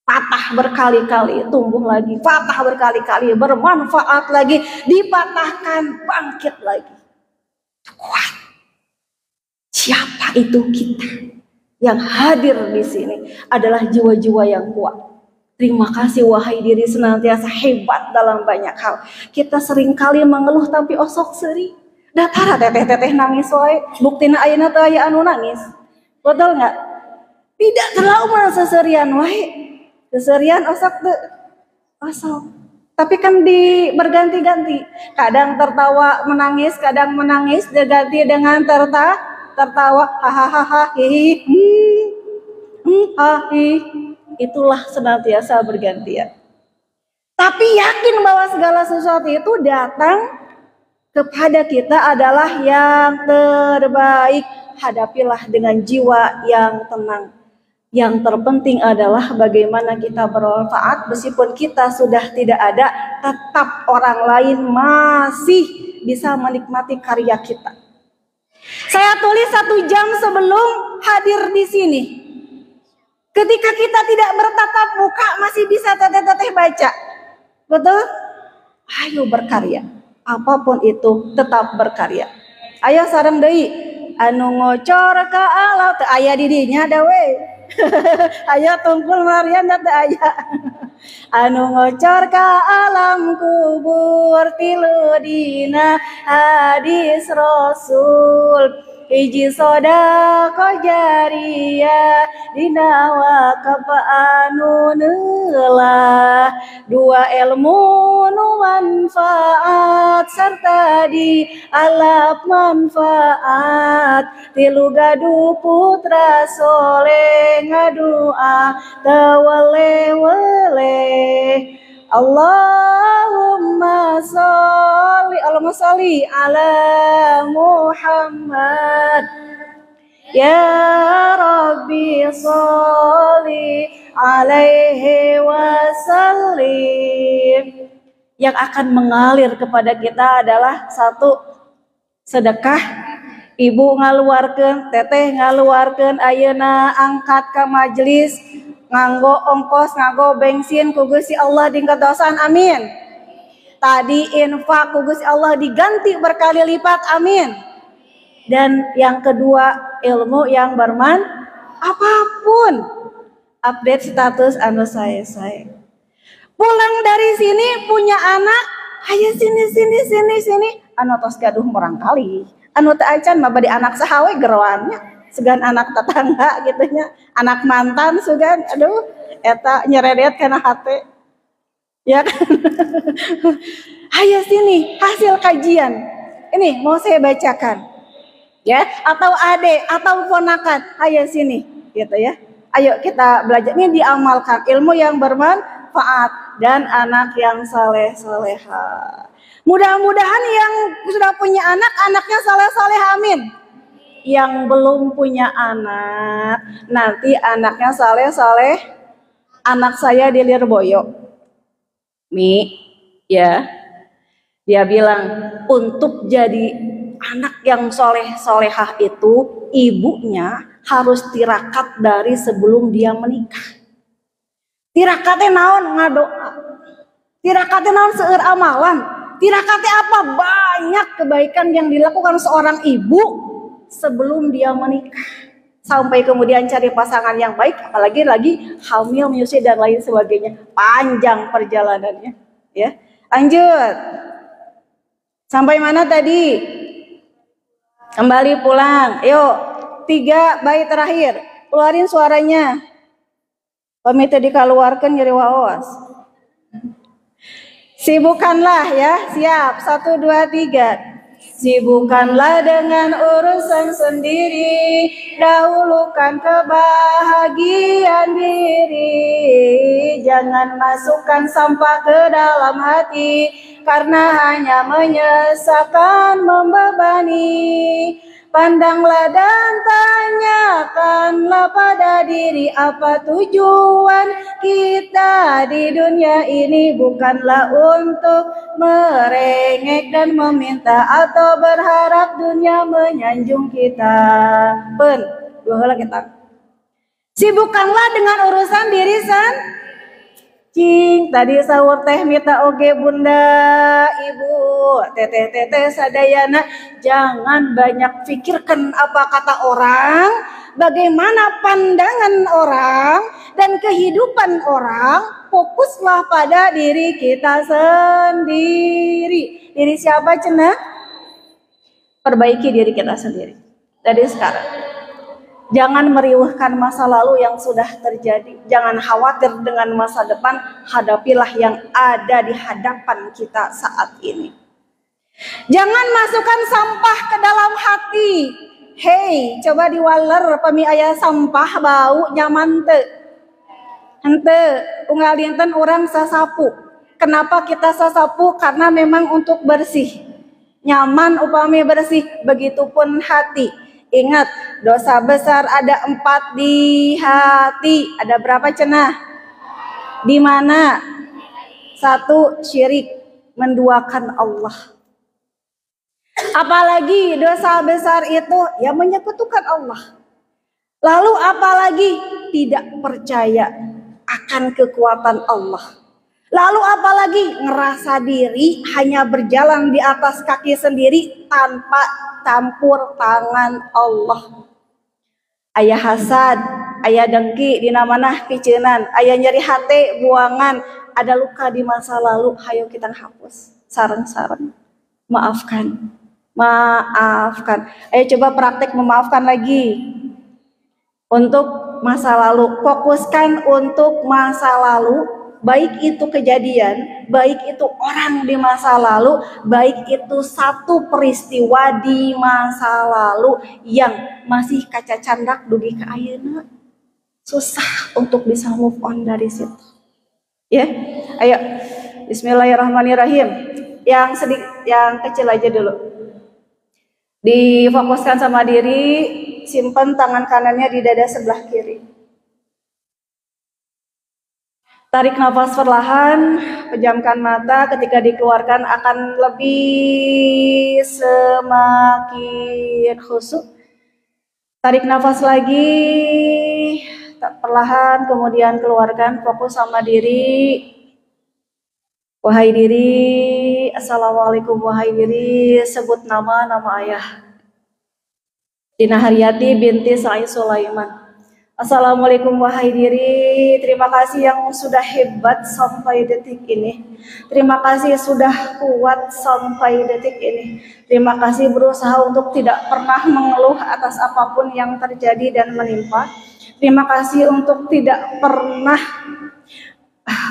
Patah berkali-kali, tumbuh lagi, patah berkali-kali, bermanfaat lagi, dipatahkan, bangkit lagi. Kuat. Siapa itu kita? Yang hadir di sini adalah jiwa-jiwa yang kuat. Terima kasih wahai diri senantiasa hebat dalam banyak hal. Kita seringkali mengeluh tapi osok seri. Datara teteh-teteh nangis wae. Buktina ayeuna teu aya anu nangis. Betul enggak? Tidak terlalu seserian wae. Seserian osok teu osok. Tapi kan berganti-ganti. Kadang tertawa menangis, kadang menangis diganti dengan tertawa, hahaha, hihi, itulah senantiasa bergantian. Tapi yakin bahwa segala sesuatu itu datang kepada kita adalah yang terbaik. Hadapilah dengan jiwa yang tenang. Yang terpenting adalah bagaimana kita bermanfaat, meskipun kita sudah tidak ada, tetap orang lain masih bisa menikmati karya kita. Saya tulis 1 jam sebelum hadir di sini. Ketika kita tidak bertatap muka masih bisa teteh-teteh baca. Betul? Ayo berkarya. Apapun itu tetap berkarya. Ayo sareng deui anu ngocor ka alam teu aya di dinya da we. Ayo tungkul Marian teu aya. Anu ngocor ka alam kubur tilu dina hadis Rasul. Hiji sodako jariyah dina wakaf anu neulah, dua ilmu nu manfaat sarta di alap manfaat, tilu gaduh putra soleh ngadua teweleh-weleh. Allahumma sholli ala Muhammad. Ya Rabbi sholli alaihi wasallim. Yang akan mengalir kepada kita adalah satu, sedekah. Ibu ngaluarkeun, teteh ngaluarkeun, ayeuna angkat ke majelis nganggo ongkos, nganggo bensin ku Gusti Allah dingkatosan, amin. Tadi infak ku Gusti Allah diganti berkali lipat, amin. Dan yang kedua, ilmu yang bermanfaat. Apapun update status anu saya. Pulang dari sini punya anak, ayo sini anu tos gaduh morang kali. Anu teu acan mah bade anak saha we geroannya. Segan anak tetangga gitu nya, anak mantan sugan, aduh eta nyeredet kana hate. Ya kan? Ayo sini hasil kajian. Ini mau saya bacakan. Ya, atau adik atau ponakan, ayo sini gitu ya. Ayo kita belajar, ini diamalkan, ilmu yang bermanfaat dan anak yang saleh-salehah. Mudah-mudahan yang sudah punya anak, anaknya saleh-saleh, amin. Yang belum punya anak, nanti anaknya saleh-saleh. Anak saya di Lirboyo, Mi, ya, dia bilang untuk jadi anak yang soleh-solehah itu ibunya harus tirakat dari sebelum dia menikah. Tirakatnya naon? Ngadoa. Tirakatnya naon? Seueur amalan. Tirakatnya apa? Banyak kebaikan yang dilakukan seorang ibu sebelum dia menikah, sampai kemudian cari pasangan yang baik, apalagi lagi hamil, menyusui dan lain sebagainya. Panjang perjalanannya, ya. Lanjut. Sampai mana tadi? Kembali pulang. Yuk, 3 bait terakhir. Keluarin suaranya. Pamit dikeluarkan nyeri waos. Sibukkanlah ya. Siap. 1, 2, 3. Sibukkanlah dengan urusan sendiri, dahulukan kebahagiaan diri. Jangan masukkan sampah ke dalam hati, karena hanya menyesakan, membebani. Pandanglah dan tanyakanlah pada diri, apa tujuan kita di dunia ini. Bukanlah untuk merengek dan meminta atau berharap dunia menyanjung kita. Dua lagi kita. Sibukkanlah dengan urusan diri Cing, tadi sahur teh mita oge bunda, ibu, teteh sadayana, jangan banyak pikirkan apa kata orang, bagaimana pandangan orang, dan kehidupan orang. Fokuslah pada diri kita sendiri. Diri siapa cenah? Perbaiki diri kita sendiri dari sekarang. Jangan meriuhkan masa lalu yang sudah terjadi. Jangan khawatir dengan masa depan. Hadapilah yang ada di hadapan kita saat ini. Jangan masukkan sampah ke dalam hati. Hei, coba diwaler pami aya sampah bau nyaman teu. Henteu, unggal dinten orang sasapu. Kenapa kita sasapu? Karena memang untuk bersih. Nyaman upami bersih, begitupun hati. Ingat, dosa besar ada 4 di hati. Ada berapa cenah? Di mana? 1, syirik, menduakan Allah. Apalagi dosa besar itu ya menyekutukan Allah. Lalu apalagi tidak percaya akan kekuatan Allah. Lalu apalagi ngerasa diri hanya berjalan di atas kaki sendiri tanpa campur tangan Allah. Aya hasad, aya dengki dina manah piceunnan, aya nyeri hate buangan, ada luka di masa lalu, hayo kita hapus sareng-sareng. Maafkan. Maafkan. Ayo coba praktek memaafkan lagi. Untuk masa lalu, fokuskan untuk masa lalu, baik itu kejadian, baik itu orang di masa lalu, baik itu satu peristiwa di masa lalu yang masih kaca candak dugi ke ayeuna. Susah untuk bisa move on dari situ. Ya, ayo. Bismillahirrahmanirrahim. Yang kecil aja dulu. Difokuskan sama diri, simpan tangan kanannya di dada sebelah kiri. Tarik nafas perlahan, pejamkan mata, ketika dikeluarkan akan lebih semakin khusyuk. Tarik nafas lagi, perlahan, kemudian keluarkan, fokus sama diri. Wahai diri, assalamualaikum wahai diri, sebut nama ayah. Dina Haryati binti Sa'i Sulaiman. Assalamualaikum wahai diri, terima kasih yang sudah hebat sampai detik ini. Terima kasih sudah kuat sampai detik ini. Terima kasih berusaha untuk tidak pernah mengeluh atas apapun yang terjadi dan menimpa. Terima kasih untuk tidak pernah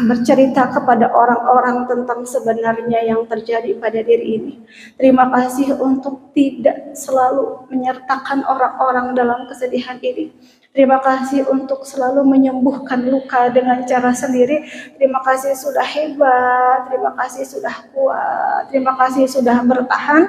bercerita kepada orang-orang tentang sebenarnya yang terjadi pada diri ini. Terima kasih untuk tidak selalu menyertakan orang-orang dalam kesedihan ini. Terima kasih untuk selalu menyembuhkan luka dengan cara sendiri. Terima kasih sudah hebat, terima kasih sudah kuat, terima kasih sudah bertahan.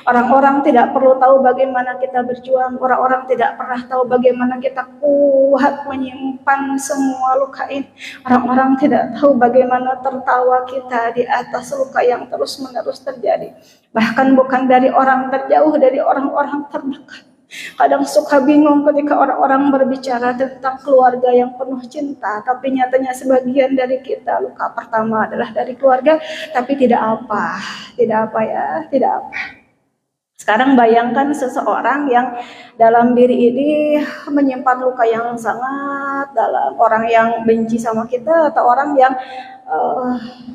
Orang-orang tidak perlu tahu bagaimana kita berjuang. Orang-orang tidak pernah tahu bagaimana kita kuat menyimpan semua luka ini. Orang-orang tidak tahu bagaimana tertawa kita di atas luka yang terus-menerus terjadi. Bahkan bukan dari orang terjauh, dari orang-orang terdekat. Kadang suka bingung ketika orang-orang berbicara tentang keluarga yang penuh cinta, tapi nyatanya sebagian dari kita luka pertama adalah dari keluarga, tapi tidak apa ya, tidak apa. Sekarang bayangkan seseorang yang dalam diri ini menyimpan luka yang sangat dalam, orang yang benci sama kita atau orang yang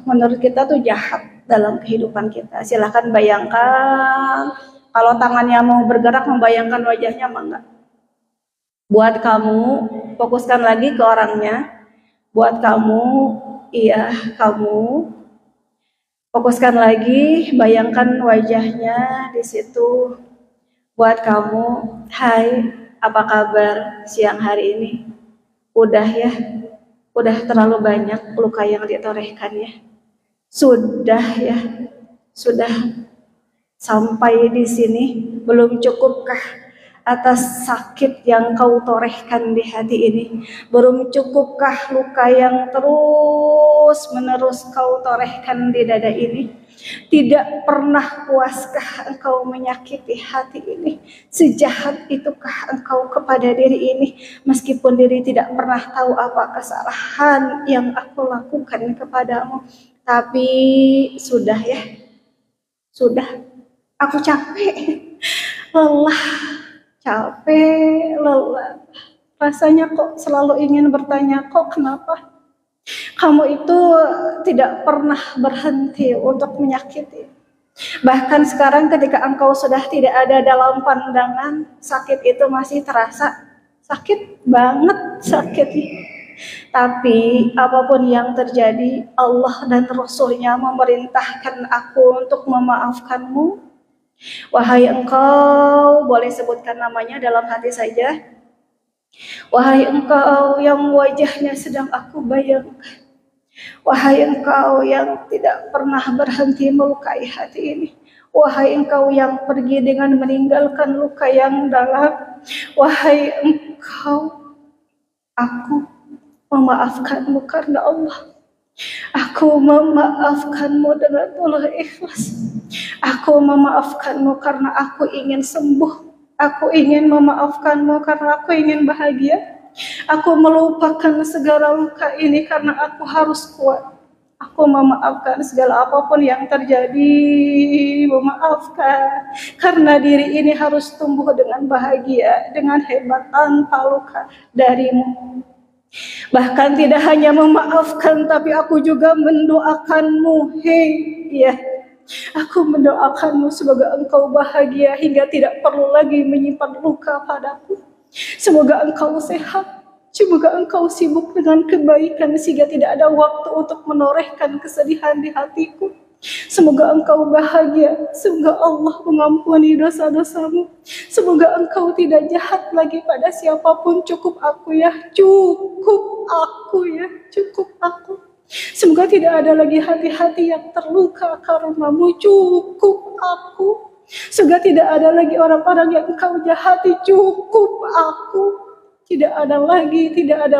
menurut kita tuh jahat dalam kehidupan kita. Silahkan bayangkan. Kalau tangannya mau bergerak, membayangkan wajahnya, enggak. Buat kamu, fokuskan lagi ke orangnya. Buat kamu, iya kamu. Fokuskan lagi, bayangkan wajahnya di situ. Buat kamu, hai, apa kabar siang hari ini? Udah ya, udah terlalu banyak luka yang ditorehkan ya. Sudah ya, sudah. Sampai di sini belum cukupkah atas sakit yang kau torehkan di hati ini? Belum cukupkah luka yang terus menerus kau torehkan di dada ini? Tidak pernah puaskah engkau menyakiti hati ini? Sejahat itukah engkau kepada diri ini? Meskipun diri tidak pernah tahu apa kesalahan yang aku lakukan kepadamu, tapi sudah ya, sudah. Aku capek, lelah, capek, lelah. Rasanya kok selalu ingin bertanya, kok kenapa? Kamu itu tidak pernah berhenti untuk menyakiti. Bahkan sekarang ketika engkau sudah tidak ada dalam pandangan, sakit itu masih terasa. Sakit banget sakitnya. Tapi apapun yang terjadi, Allah dan Rasul-Nya memerintahkan aku untuk memaafkanmu. Wahai engkau, boleh sebutkan namanya dalam hati saja. Wahai engkau yang wajahnya sedang aku bayangkan. Wahai engkau yang tidak pernah berhenti melukai hati ini. Wahai engkau yang pergi dengan meninggalkan luka yang dalam. Wahai engkau, aku memaafkanmu karena Allah. Aku memaafkanmu dengan tulus ikhlas. Aku memaafkanmu karena aku ingin sembuh. Aku ingin memaafkanmu karena aku ingin bahagia. Aku melupakan segala luka ini karena aku harus kuat. Aku memaafkan segala apapun yang terjadi, memaafkan. Karena diri ini harus tumbuh dengan bahagia, dengan hebat tanpa luka darimu. Bahkan tidak hanya memaafkan, tapi aku juga mendoakanmu. Hei, ya. Aku mendoakanmu semoga engkau bahagia hingga tidak perlu lagi menyimpan luka padaku. Semoga engkau sehat. Semoga engkau sibuk dengan kebaikan sehingga tidak ada waktu untuk menorehkan kesedihan di hatiku. Semoga engkau bahagia. Semoga Allah mengampuni dosa-dosamu. Semoga engkau tidak jahat lagi pada siapapun. Cukup aku ya. Cukup aku ya. Cukup aku. Semoga tidak ada lagi hati-hati yang terluka karenamu. Cukup aku. Semoga tidak ada lagi orang-orang yang engkau jahati. Cukup aku. Tidak ada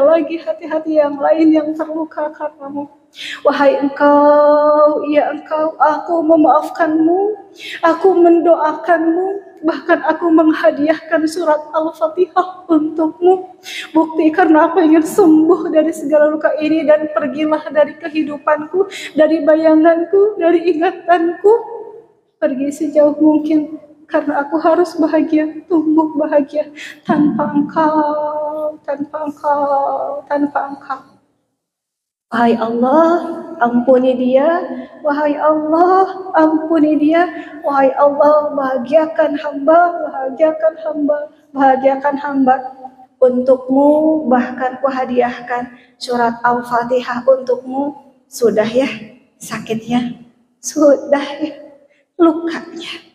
lagi hati-hati yang lain yang terluka karenamu. Wahai engkau, ya engkau, aku memaafkanmu, aku mendoakanmu, bahkan aku menghadiahkan surat Al-Fatihah untukmu. Bukti karena aku ingin sembuh dari segala luka ini dan pergilah dari kehidupanku, dari bayanganku, dari ingatanku. Pergi sejauh mungkin karena aku harus bahagia, tumbuh bahagia tanpa engkau, tanpa engkau, tanpa engkau. Wahai Allah, ampuni dia. Wahai Allah, ampuni dia. Wahai Allah, bahagiakan hamba, bahagiakan hamba, bahagiakan hamba. Untukmu bahkan kuhadiahkan surat Al-Fatihah untukmu. Sudah ya sakitnya, sudah ya lukanya,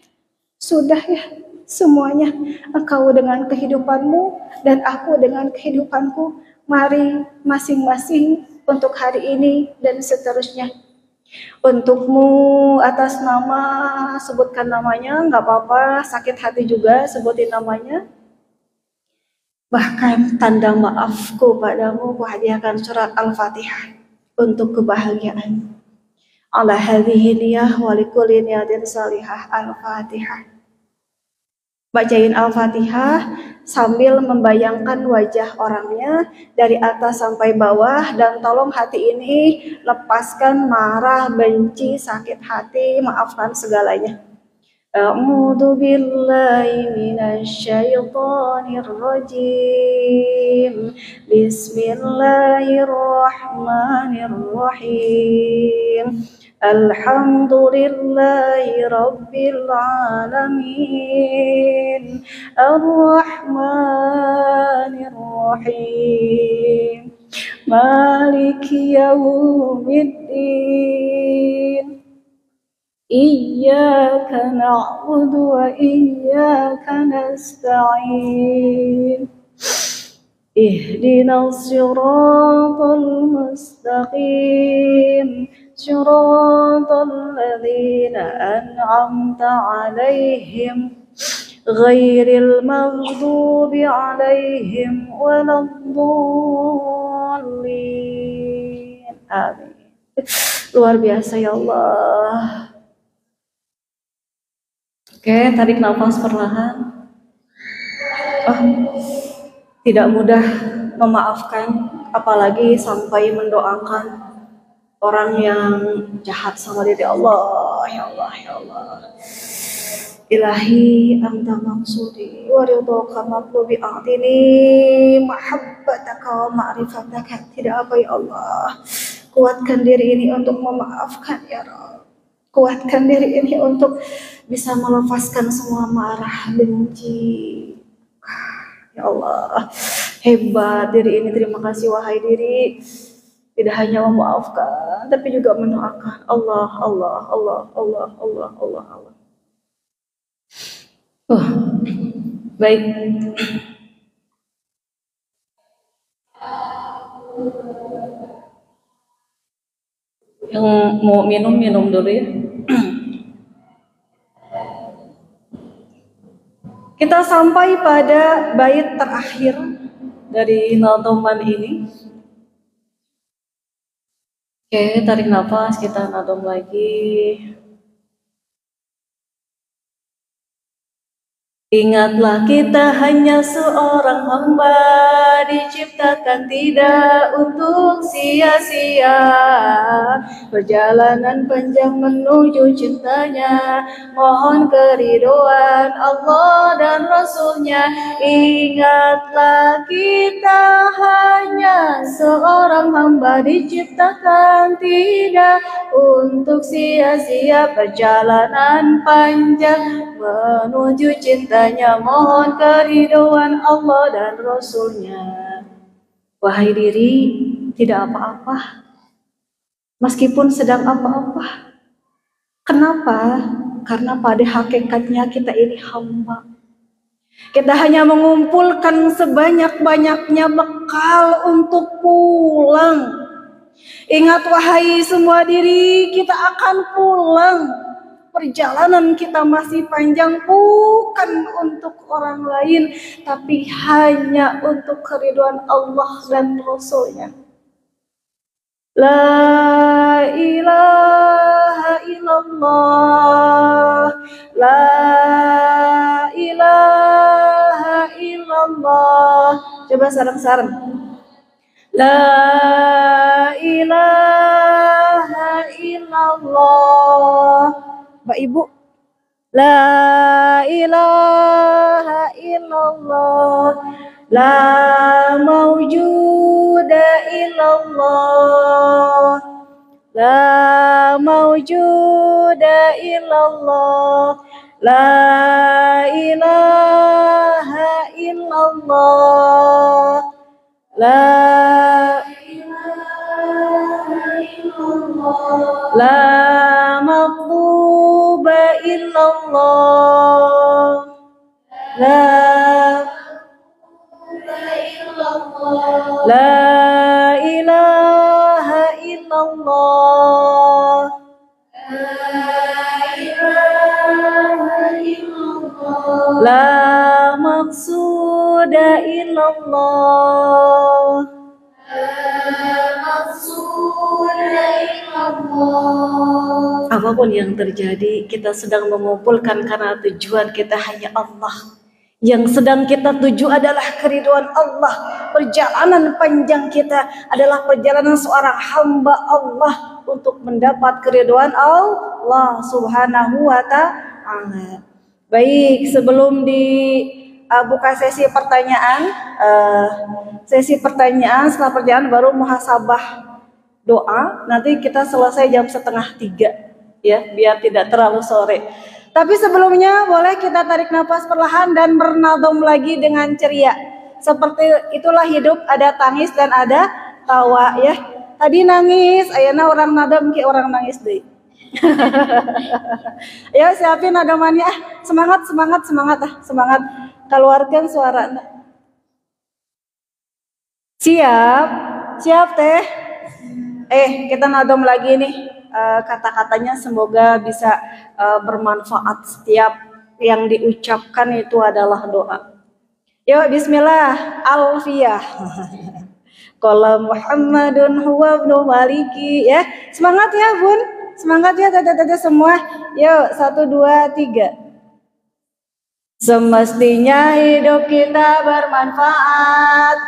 sudah ya semuanya. Engkau dengan kehidupanmu dan aku dengan kehidupanku. Mari masing-masing untuk hari ini dan seterusnya. Untukmu atas nama, sebutkan namanya, nggak apa-apa, sakit hati juga sebutin namanya. Bahkan tanda maafku padamu kuhadiahkan surat Al-Fatihah untuk kebahagiaan. Ala hadhihi niyah wa likulli niyatin salihah. Al-Fatihah. Bacain Al-Fatihah sambil membayangkan wajah orangnya dari atas sampai bawah, dan tolong hati ini lepaskan marah, benci, sakit hati, maafkan segalanya. A'udzu billahi minasyaitonir rajim. Bismillahirrahmanirrahim. Alhamdulillahi rabbil alamin. Ar-Rahmanir Rahim. Maliki yaumiddin. Iyyaka na'budu wa iyyaka nasta'in. Ihdinas siratal mustaqim. Siratal ladzina an'amta 'alaihim ghairil maghdubi 'alaihim waladdallin. Amin. Luar biasa ya Allah. Oke, tarik nafas perlahan. Tidak mudah memaafkan, apalagi sampai mendoakan orang yang jahat sama diri Allah. Ya Allah, ya Allah. Ilahi anta maksudi wa ridhaka matlubi a'tini mahabbataka wa ma'rifataka. Tidak apa ya Allah. Kuatkan diri ini untuk memaafkan ya Rabb. Kuatkan diri ini untuk bisa melepaskan semua marah, benci. Ya Allah, hebat diri ini. Terima kasih wahai diri. Tidak hanya memaafkan, tapi juga mendoakan. Allah, Allah, Allah, Allah, Allah, Allah, Allah. Baik. Yang mau minum dulu ya. Kita sampai pada bait terakhir dari nadoman ini. Oke, tarik nafas, kita nadom lagi. Ingatlah kita hanya seorang hamba, diciptakan tidak untuk sia-sia. Perjalanan panjang menuju cintanya, mohon keridhaan Allah dan Rasulnya. Ingatlah kita hanya seorang hamba, diciptakan tidak untuk sia-sia. Perjalanan panjang menuju cintanya, mohon keridhaan Allah dan Rasulnya. Wahai diri, tidak apa-apa meskipun sedang apa-apa. Kenapa? Karena pada hakikatnya kita ini hamba. Kita hanya mengumpulkan sebanyak-banyaknya bekal untuk pulang. Ingat wahai semua diri, kita akan pulang. Perjalanan kita masih panjang, bukan untuk orang lain, tapi hanya untuk keridhaan Allah dan Rasulnya. La ilaha illallah, la ilaha illallah. Coba sarang-sarang. La ilaha illallah. Mbak Ibu, la ilaha illallah, la mawjuda illallah, la mawjuda illallah, la ilaha illallah, la ilaha illallah, la maqbuba illallah, la ilaha illallah, la maqsuda illallah, apapun yang terjadi, kita sedang mengumpulkan karena tujuan kita hanya Allah. Yang sedang kita tuju adalah keridhaan Allah. Perjalanan panjang kita adalah perjalanan seorang hamba Allah untuk mendapat keridhaan Allah Subhanahu wa ta'ala. Baik, sebelum dibuka sesi pertanyaan, setelah perjalanan baru muhasabah doa. Nanti kita selesai jam 2:30 ya, biar tidak terlalu sore. Tapi sebelumnya boleh kita tarik nafas perlahan dan bernadom lagi dengan ceria. Seperti itulah hidup, ada tangis dan ada tawa ya. Tadi nangis, ayana orang nadam kayak orang nangis deh. Ya siapin nadamannya, semangat. Keluarkan suara. Siap teh. Kita nadom lagi nih. Kata-katanya semoga bisa bermanfaat. Setiap yang diucapkan itu adalah doa. Yuk bismillah. Alfiyah. Qala Muhammadun huwa ibnu Maliki ya. Semangat ya Bun. Semangat ya dada-dada semua. Yuk 1 2 3. Semestinya hidup kita bermanfaat,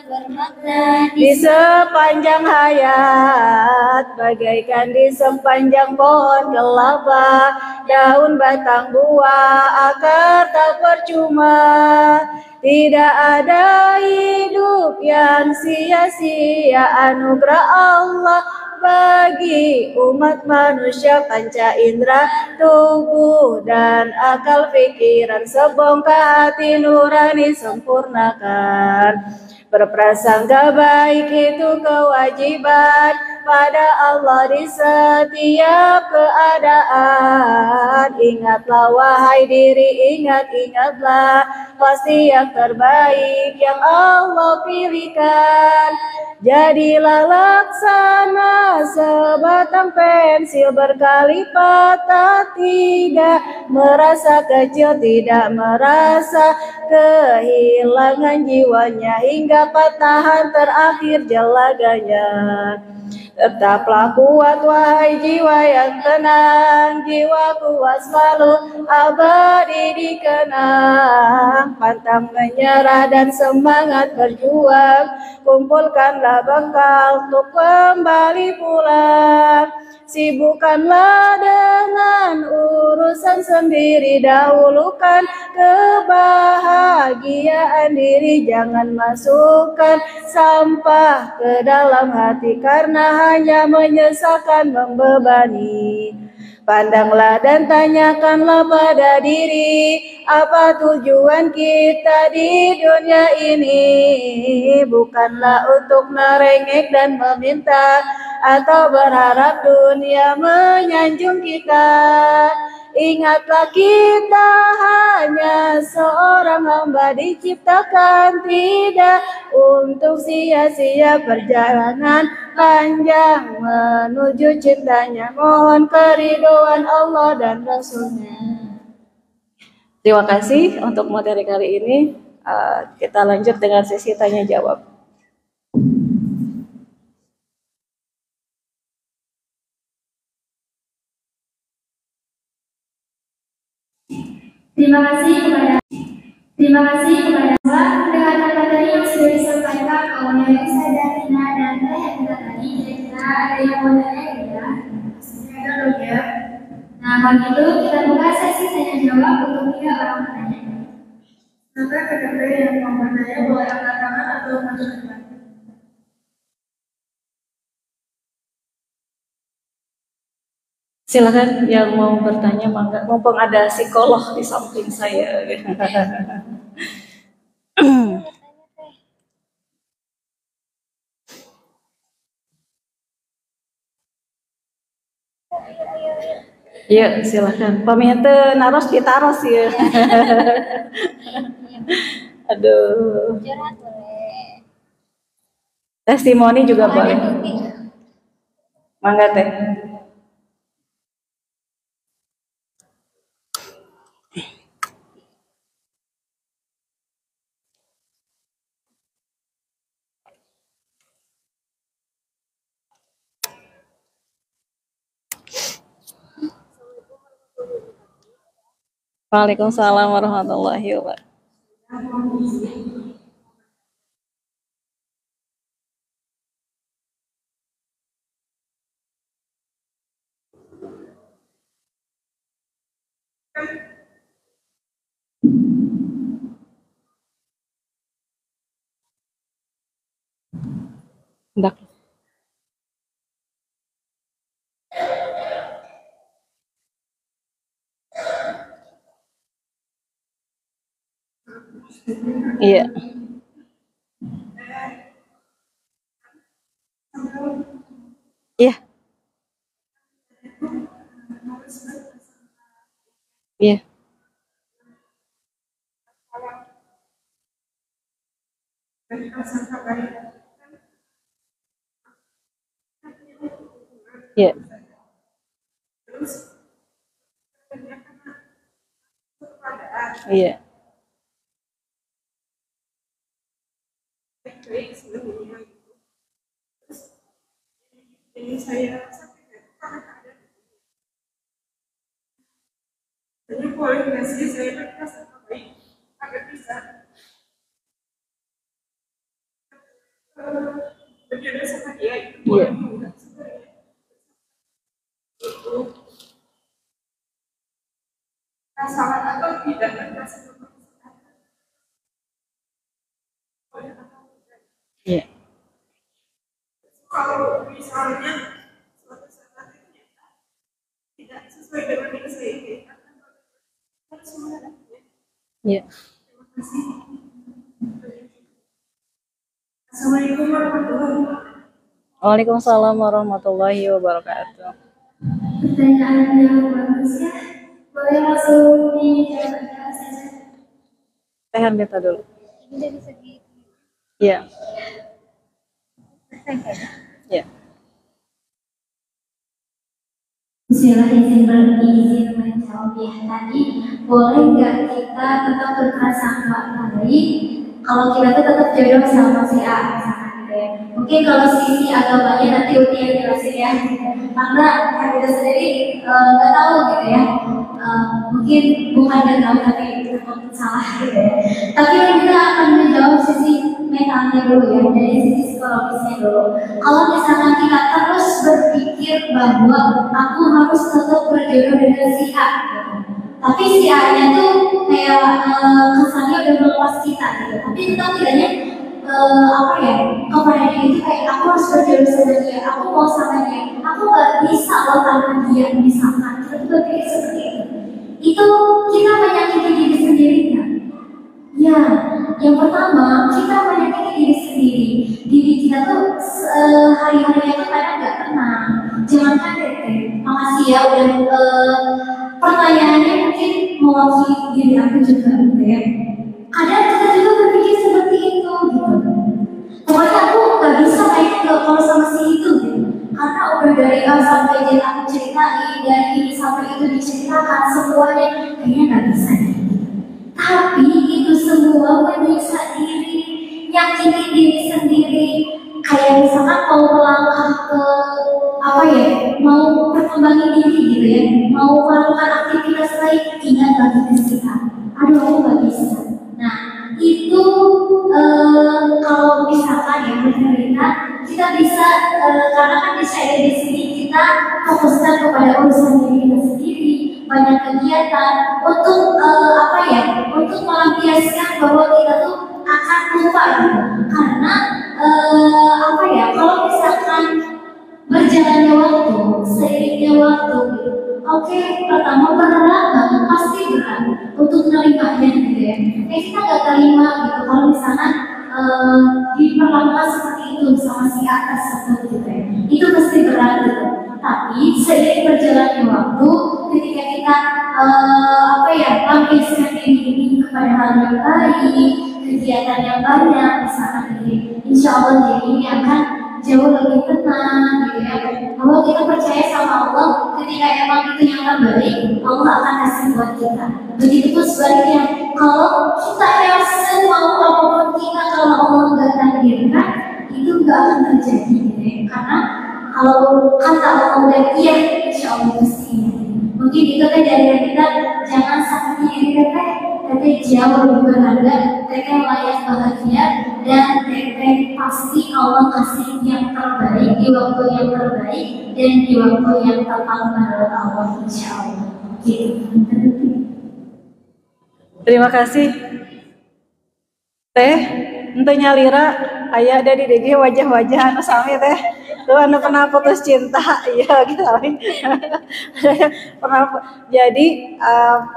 bermakna di sepanjang hayat, bagaikan di sepanjang pohon kelapa, daun batang buah akar tak percuma. Tidak ada hidup yang sia-sia, anugerah Allah bagi umat manusia. Panca indera tubuh dan akal pikiran, sebongkah hati nurani sempurnakan. Berprasangka baik itu kewajiban pada Allah di setiap keadaan. Ingatlah wahai diri, ingatlah pasti yang terbaik yang Allah pilihkan. Jadilah laksana sebatang pensil berkali patah, tidak merasa kecil, tidak merasa kehilangan jiwanya, hingga patahan terakhir jelaganya. Tetaplah kuat wahai jiwa yang tenang, jiwaku selalu abadi dikenang. Pantang menyerah dan semangat berjuang, kumpulkanlah bekal untuk kembali pulang. Sibukkanlah dengan urusan sendiri, dahulukan kebahagiaan diri. Jangan masukkan sampah ke dalam hati, karena hanya menyesalkan, membebani. Pandanglah dan tanyakanlah pada diri, apa tujuan kita di dunia ini? Bukanlah untuk merengek dan meminta, atau berharap dunia menyanjung kita. Ingatlah kita hanya seorang hamba diciptakan, tidak untuk sia-sia perjalanan panjang menuju cintanya. Mohon keriduan Allah dan Rasulnya. Terima kasih untuk materi kali ini. Kita lanjut dengan sesi tanya jawab. Terima kasih kepada dengan materi yang sudah disampaikan oleh Ustaz Darina dan Teh Hendra tadi. Kira-kira ada yang mau tanya tidak? Ada dong ya. Nah, kalau gitu kita buka sesi tanya jawab untuk 3 orang penanya. Maka kedua yang mau bertanya boleh angkat tangan atau maju ke depan. Silakan yang mau bertanya, mangga. Mumpung ada psikolog di samping saya. Iya, silakan. Pamit naros ditaros ya. Aduh. Curhat boleh. Testimoni juga boleh. Mangga teh. Waalaikumsalam warahmatullahi wabarakatuh. Ndak. Iya. Iya. Iya. Iya. Iya. Ini saya sampaikan hanya koordinasi saya berkasa baik agar bisa berbeda sama dia itu boleh mudah sebenarnya masalah atau tidak merasa Iya. kalau misalnya suatu saat ternyata tidak sesuai dengan yang saya inginkan harus menghadapinya. Iya. Terima kasih. Assalamualaikum warahmatullahi wabarakatuh. Waalaikumsalam warahmatullahi wabarakatuh. Pertanyaan yang bagus ya. Boleh langsung dijawab saja. Teh minta dulu. Ini dari segi Iya. Iya. Bismillah, izin menjawab ya tadi. Boleh nggak kita tetap berprasangka baik kalau kita tuh tetap jodoh sama si A misalkan gitu ya. Mungkin kalau sisi agamanya nanti Uti yang jelasin ya, karena kan kita sendiri nggak tahu gitu ya. Mungkin bukan nggak tahu tapi takut salah gitu ya. Tapi kita akan menjawab sisi mentalnya dulu ya, dari sisi psikologisnya dulu. Kalau misalkan kita terus berpikir bahwa aku harus tetap berjodoh dengan si A, tapi si A-nya tuh kayak kesannya udah melepas kita gitu. Tapi tetap tidaknya apa ya, kepada dia itu kayak aku harus berjodoh sama dia, aku mau sama dia, aku gak bisa loh tanpa dia, misalkan kita tuh berpikir seperti itu kita menyakiti diri sendiri kan? Ya, yang pertama kita menyakiti diri sendiri. Diri kita tuh hari-harinya tuh kadang gak tenang. Jangankan Teteh, makasih ya udah pertanyaannya mungkin mewakili diri aku juga gitu ya. Kadang kita juga berpikir seperti itu gitu. Pokoknya aku gak bisa kayak kalau sama si itu gitu. Karena udah dari A sampai Z aku ceritain, dari ini sampai itu diceritakan semuanya, kayaknya gak bisa gitu. Tapi itu semua menyiksa diri, nyakitin diri sendiri. Kayak misalkan mau melangkah ke apa ya, mau perkembangin diri gitu ya, mau melakukan aktivitas lain, ingat lagi ke kita. Aduh aku gak bisa. Nah itu kalau misalkan ya bercerita, kita bisa karena kan bisa di sini kita fokuskan kepada urusan diri kita sendiri, banyak kegiatan untuk apa ya, untuk melampiaskan bahwa kita tuh akan lupa gitu. Karena apa ya, kalau misalkan berjalannya waktu, seiringnya waktu gitu. Oke, pertama berat, pasti berat untuk menerimanya gitu ya. Kita nggak terima gitu kalau misalkan diperlakukan seperti itu sama si atas tersebut gitu ya. Itu pasti berat gitu. Tapi seiring berjalannya waktu, ketika kita apa ya, lampiaskan diri ini kepada hal yang baik, kegiatan yang banyak, misalkan ini, insya Allah diri ini akan jauh lebih tenang gitu ya. Kalau kita percaya sama Allah, ketika emang itu yang terbaik, Allah akan kasih buat kita. Begitupun sebaliknya, kalau kita yang semau apapun kita, kalau Allah nggak takdirkan, itu nggak akan terjadi gitu ya. Karena kalau kata Allah udah iya, insya Allah pasti iya. Mungkin itu kan dari kita, jangan sakiti diri Teteh. Teteh jauh lebih berharga, Teteh layak bahagia, dan Teteh pasti Allah kasih yang terbaik di waktu yang terbaik dan di waktu yang tepat menurut Allah, insya Allah. Gitu. Terima kasih. Teh, entenya Lira, aya ada di DG wajah-wajah anu sami teh. Tuh anu pernah putus cinta, iya gitu.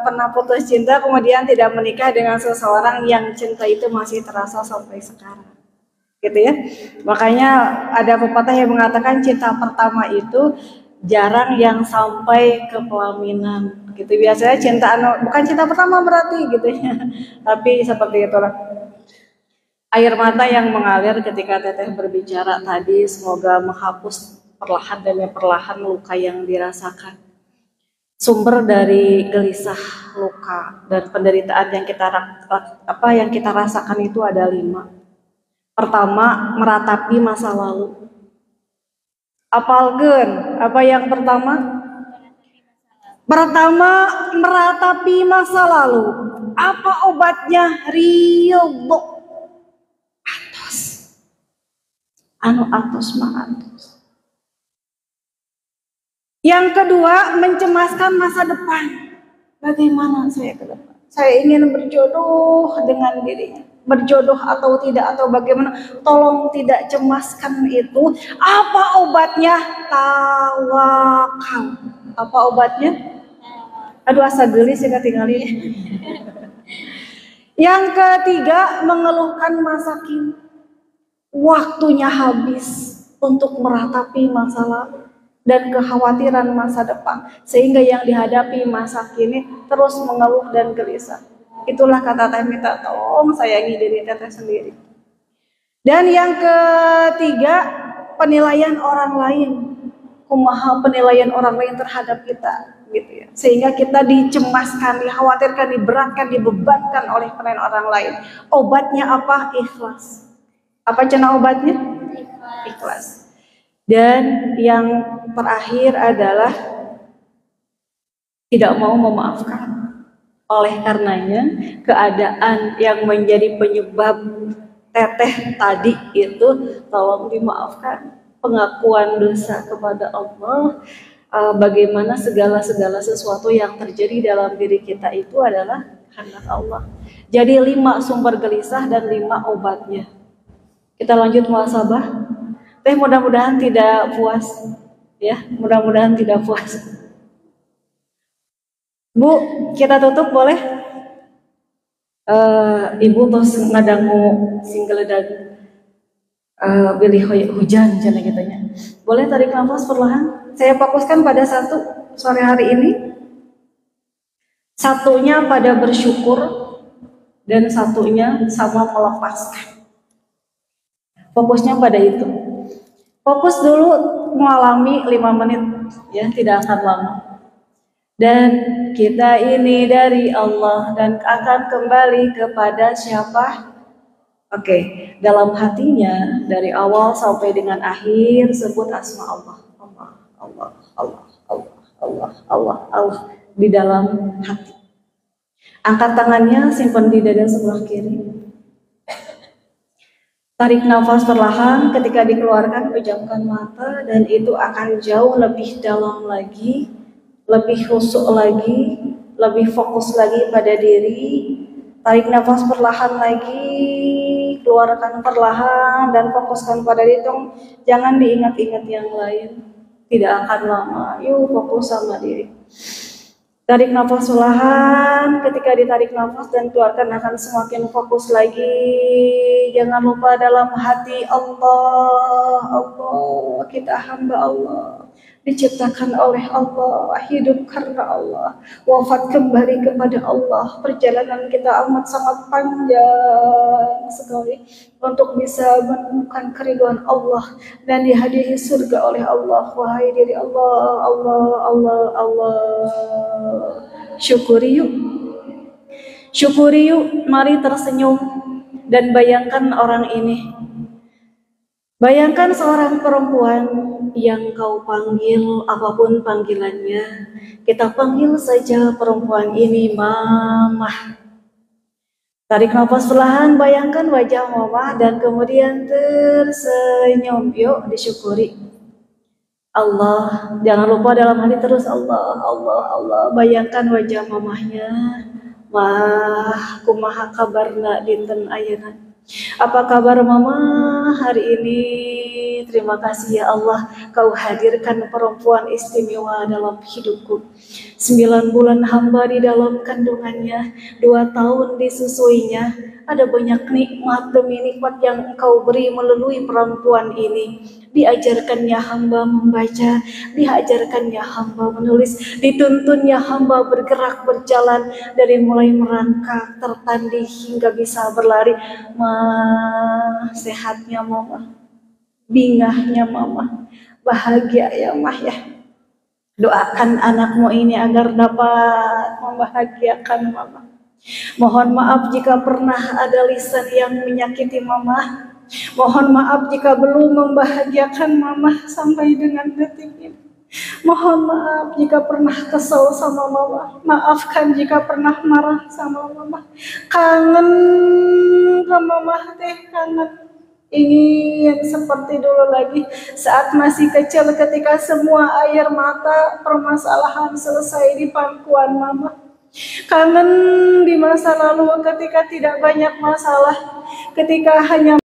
Pernah putus cinta kemudian tidak menikah dengan seseorang yang cinta itu masih terasa sampai sekarang. Gitu ya. Makanya ada pepatah yang mengatakan cinta pertama itu jarang yang sampai ke pelaminan. Gitu biasanya cinta bukan cinta pertama berarti gitu ya. Tapi seperti itulah. Air mata yang mengalir ketika Teteh berbicara tadi semoga menghapus perlahan demi perlahan luka yang dirasakan. Sumber dari gelisah, luka dan penderitaan yang kita rasakan itu ada 5. Pertama, meratapi masa lalu. Apalgen, apa yang pertama? Pertama, meratapi masa lalu. Apa obatnya? Ridho. Atos mah atos. Yang kedua, mencemaskan masa depan. Bagaimana saya ke depan? Saya ingin berjodoh dengan dirinya. Berjodoh atau tidak atau bagaimana? Tolong tidak cemaskan itu. Apa obatnya? Tawakal. Apa obatnya? Aduh asa gelis ya ketinggalin. Yang ketiga, mengeluhkan masa kini. Waktunya habis untuk meratapi masa lalu dan kekhawatiran masa depan, sehingga yang dihadapi masa kini terus mengeluh dan gelisah. Itulah kata Teh minta tolong sayangi diri Teteh sendiri. Dan yang ketiga, penilaian orang lain. Kumaha penilaian orang lain terhadap kita gitu ya. Sehingga kita dicemaskan, dikhawatirkan, diberatkan, dibebankan oleh penilaian orang lain. Obatnya apa? Ikhlas. Apa cenah obatnya? ikhlas. Dan yang terakhir adalah tidak mau memaafkan. Oleh karenanya, keadaan yang menjadi penyebab teteh tadi itu tolong dimaafkan. Pengakuan dosa kepada Allah, bagaimana segala sesuatu yang terjadi dalam diri kita itu adalah kehendak Allah. Jadi 5 sumber gelisah dan 5 obatnya. Kita lanjut muhasabah. Teh mudah-mudahan tidak puas, ya. Mudah-mudahan tidak puas. Bu, kita tutup boleh? Ibu terus ngadangu singgeledan bilih hujan jana gitunya. Boleh tarik nafas perlahan. Saya fokuskan pada satu sore hari ini. Satunya pada bersyukur dan satunya sama melepaskan. Fokusnya pada itu. Fokus dulu mengalami 5 menit, ya, tidak akan lama. Dan kita ini dari Allah dan akan kembali kepada siapa? Oke, dalam hatinya dari awal sampai dengan akhir sebut asma Allah. Allah, Allah, Allah, Allah, Allah, Allah, Allah di dalam hati. Angkat tangannya, simpan di dada sebelah kiri. Tarik nafas perlahan, ketika dikeluarkan pejamkan mata dan itu akan jauh lebih dalam lagi, lebih khusyuk lagi, lebih fokus lagi pada diri. Tarik nafas perlahan lagi, keluarkan perlahan dan fokuskan pada diri. Jangan diingat-ingat yang lain, tidak akan lama. Yuk fokus sama diri. Tarik nafas perlahan, ketika ditarik nafas dan keluarkan akan semakin fokus lagi. Jangan lupa dalam hati Allah, Allah, kita hamba Allah, diciptakan oleh Allah, hidup karena Allah, wafat kembali kepada Allah. Perjalanan kita amat sangat panjang sekali untuk bisa menemukan keridhaan Allah dan dihadiahi surga oleh Allah. Wahai diri Allah, Allah, Allah, Allah. Syukuri yuk. Syukuri yuk, mari tersenyum dan bayangkan orang ini. Bayangkan seorang perempuan yang kau panggil apapun panggilannya. Kita panggil saja perempuan ini Mama. Tarik nafas perlahan, bayangkan wajah Mama dan kemudian tersenyum. Yuk disyukuri. Allah, jangan lupa dalam hati terus Allah, Allah, Allah. Bayangkan wajah mamahnya. Mah, kumaha kabarna dinten ayeuna. Apa kabar Mama hari ini? Terima kasih ya Allah, Kau hadirkan perempuan istimewa dalam hidupku. 9 bulan hamba di dalam kandungannya, 2 tahun disusuinya. Ada banyak nikmat demi nikmat yang Engkau beri melalui perempuan ini. Diajarkannya hamba membaca, diajarkannya hamba menulis, dituntunnya hamba bergerak berjalan dari mulai merangkak, tertanding hingga bisa berlari. Sehatnya Mama, bingahnya Mama, bahagia ya Mah ya. Doakan anakmu ini agar dapat membahagiakan Mama. Mohon maaf jika pernah ada lisan yang menyakiti Mama. Mohon maaf jika belum membahagiakan Mama sampai dengan detik ini. Mohon maaf jika pernah kesel sama Mama. Maafkan jika pernah marah sama Mama. Kangen ke Mama teh, kangen. Ingin seperti dulu lagi saat masih kecil ketika semua air mata permasalahan selesai di pangkuan Mama. Kangen di masa lalu ketika tidak banyak masalah, ketika hanya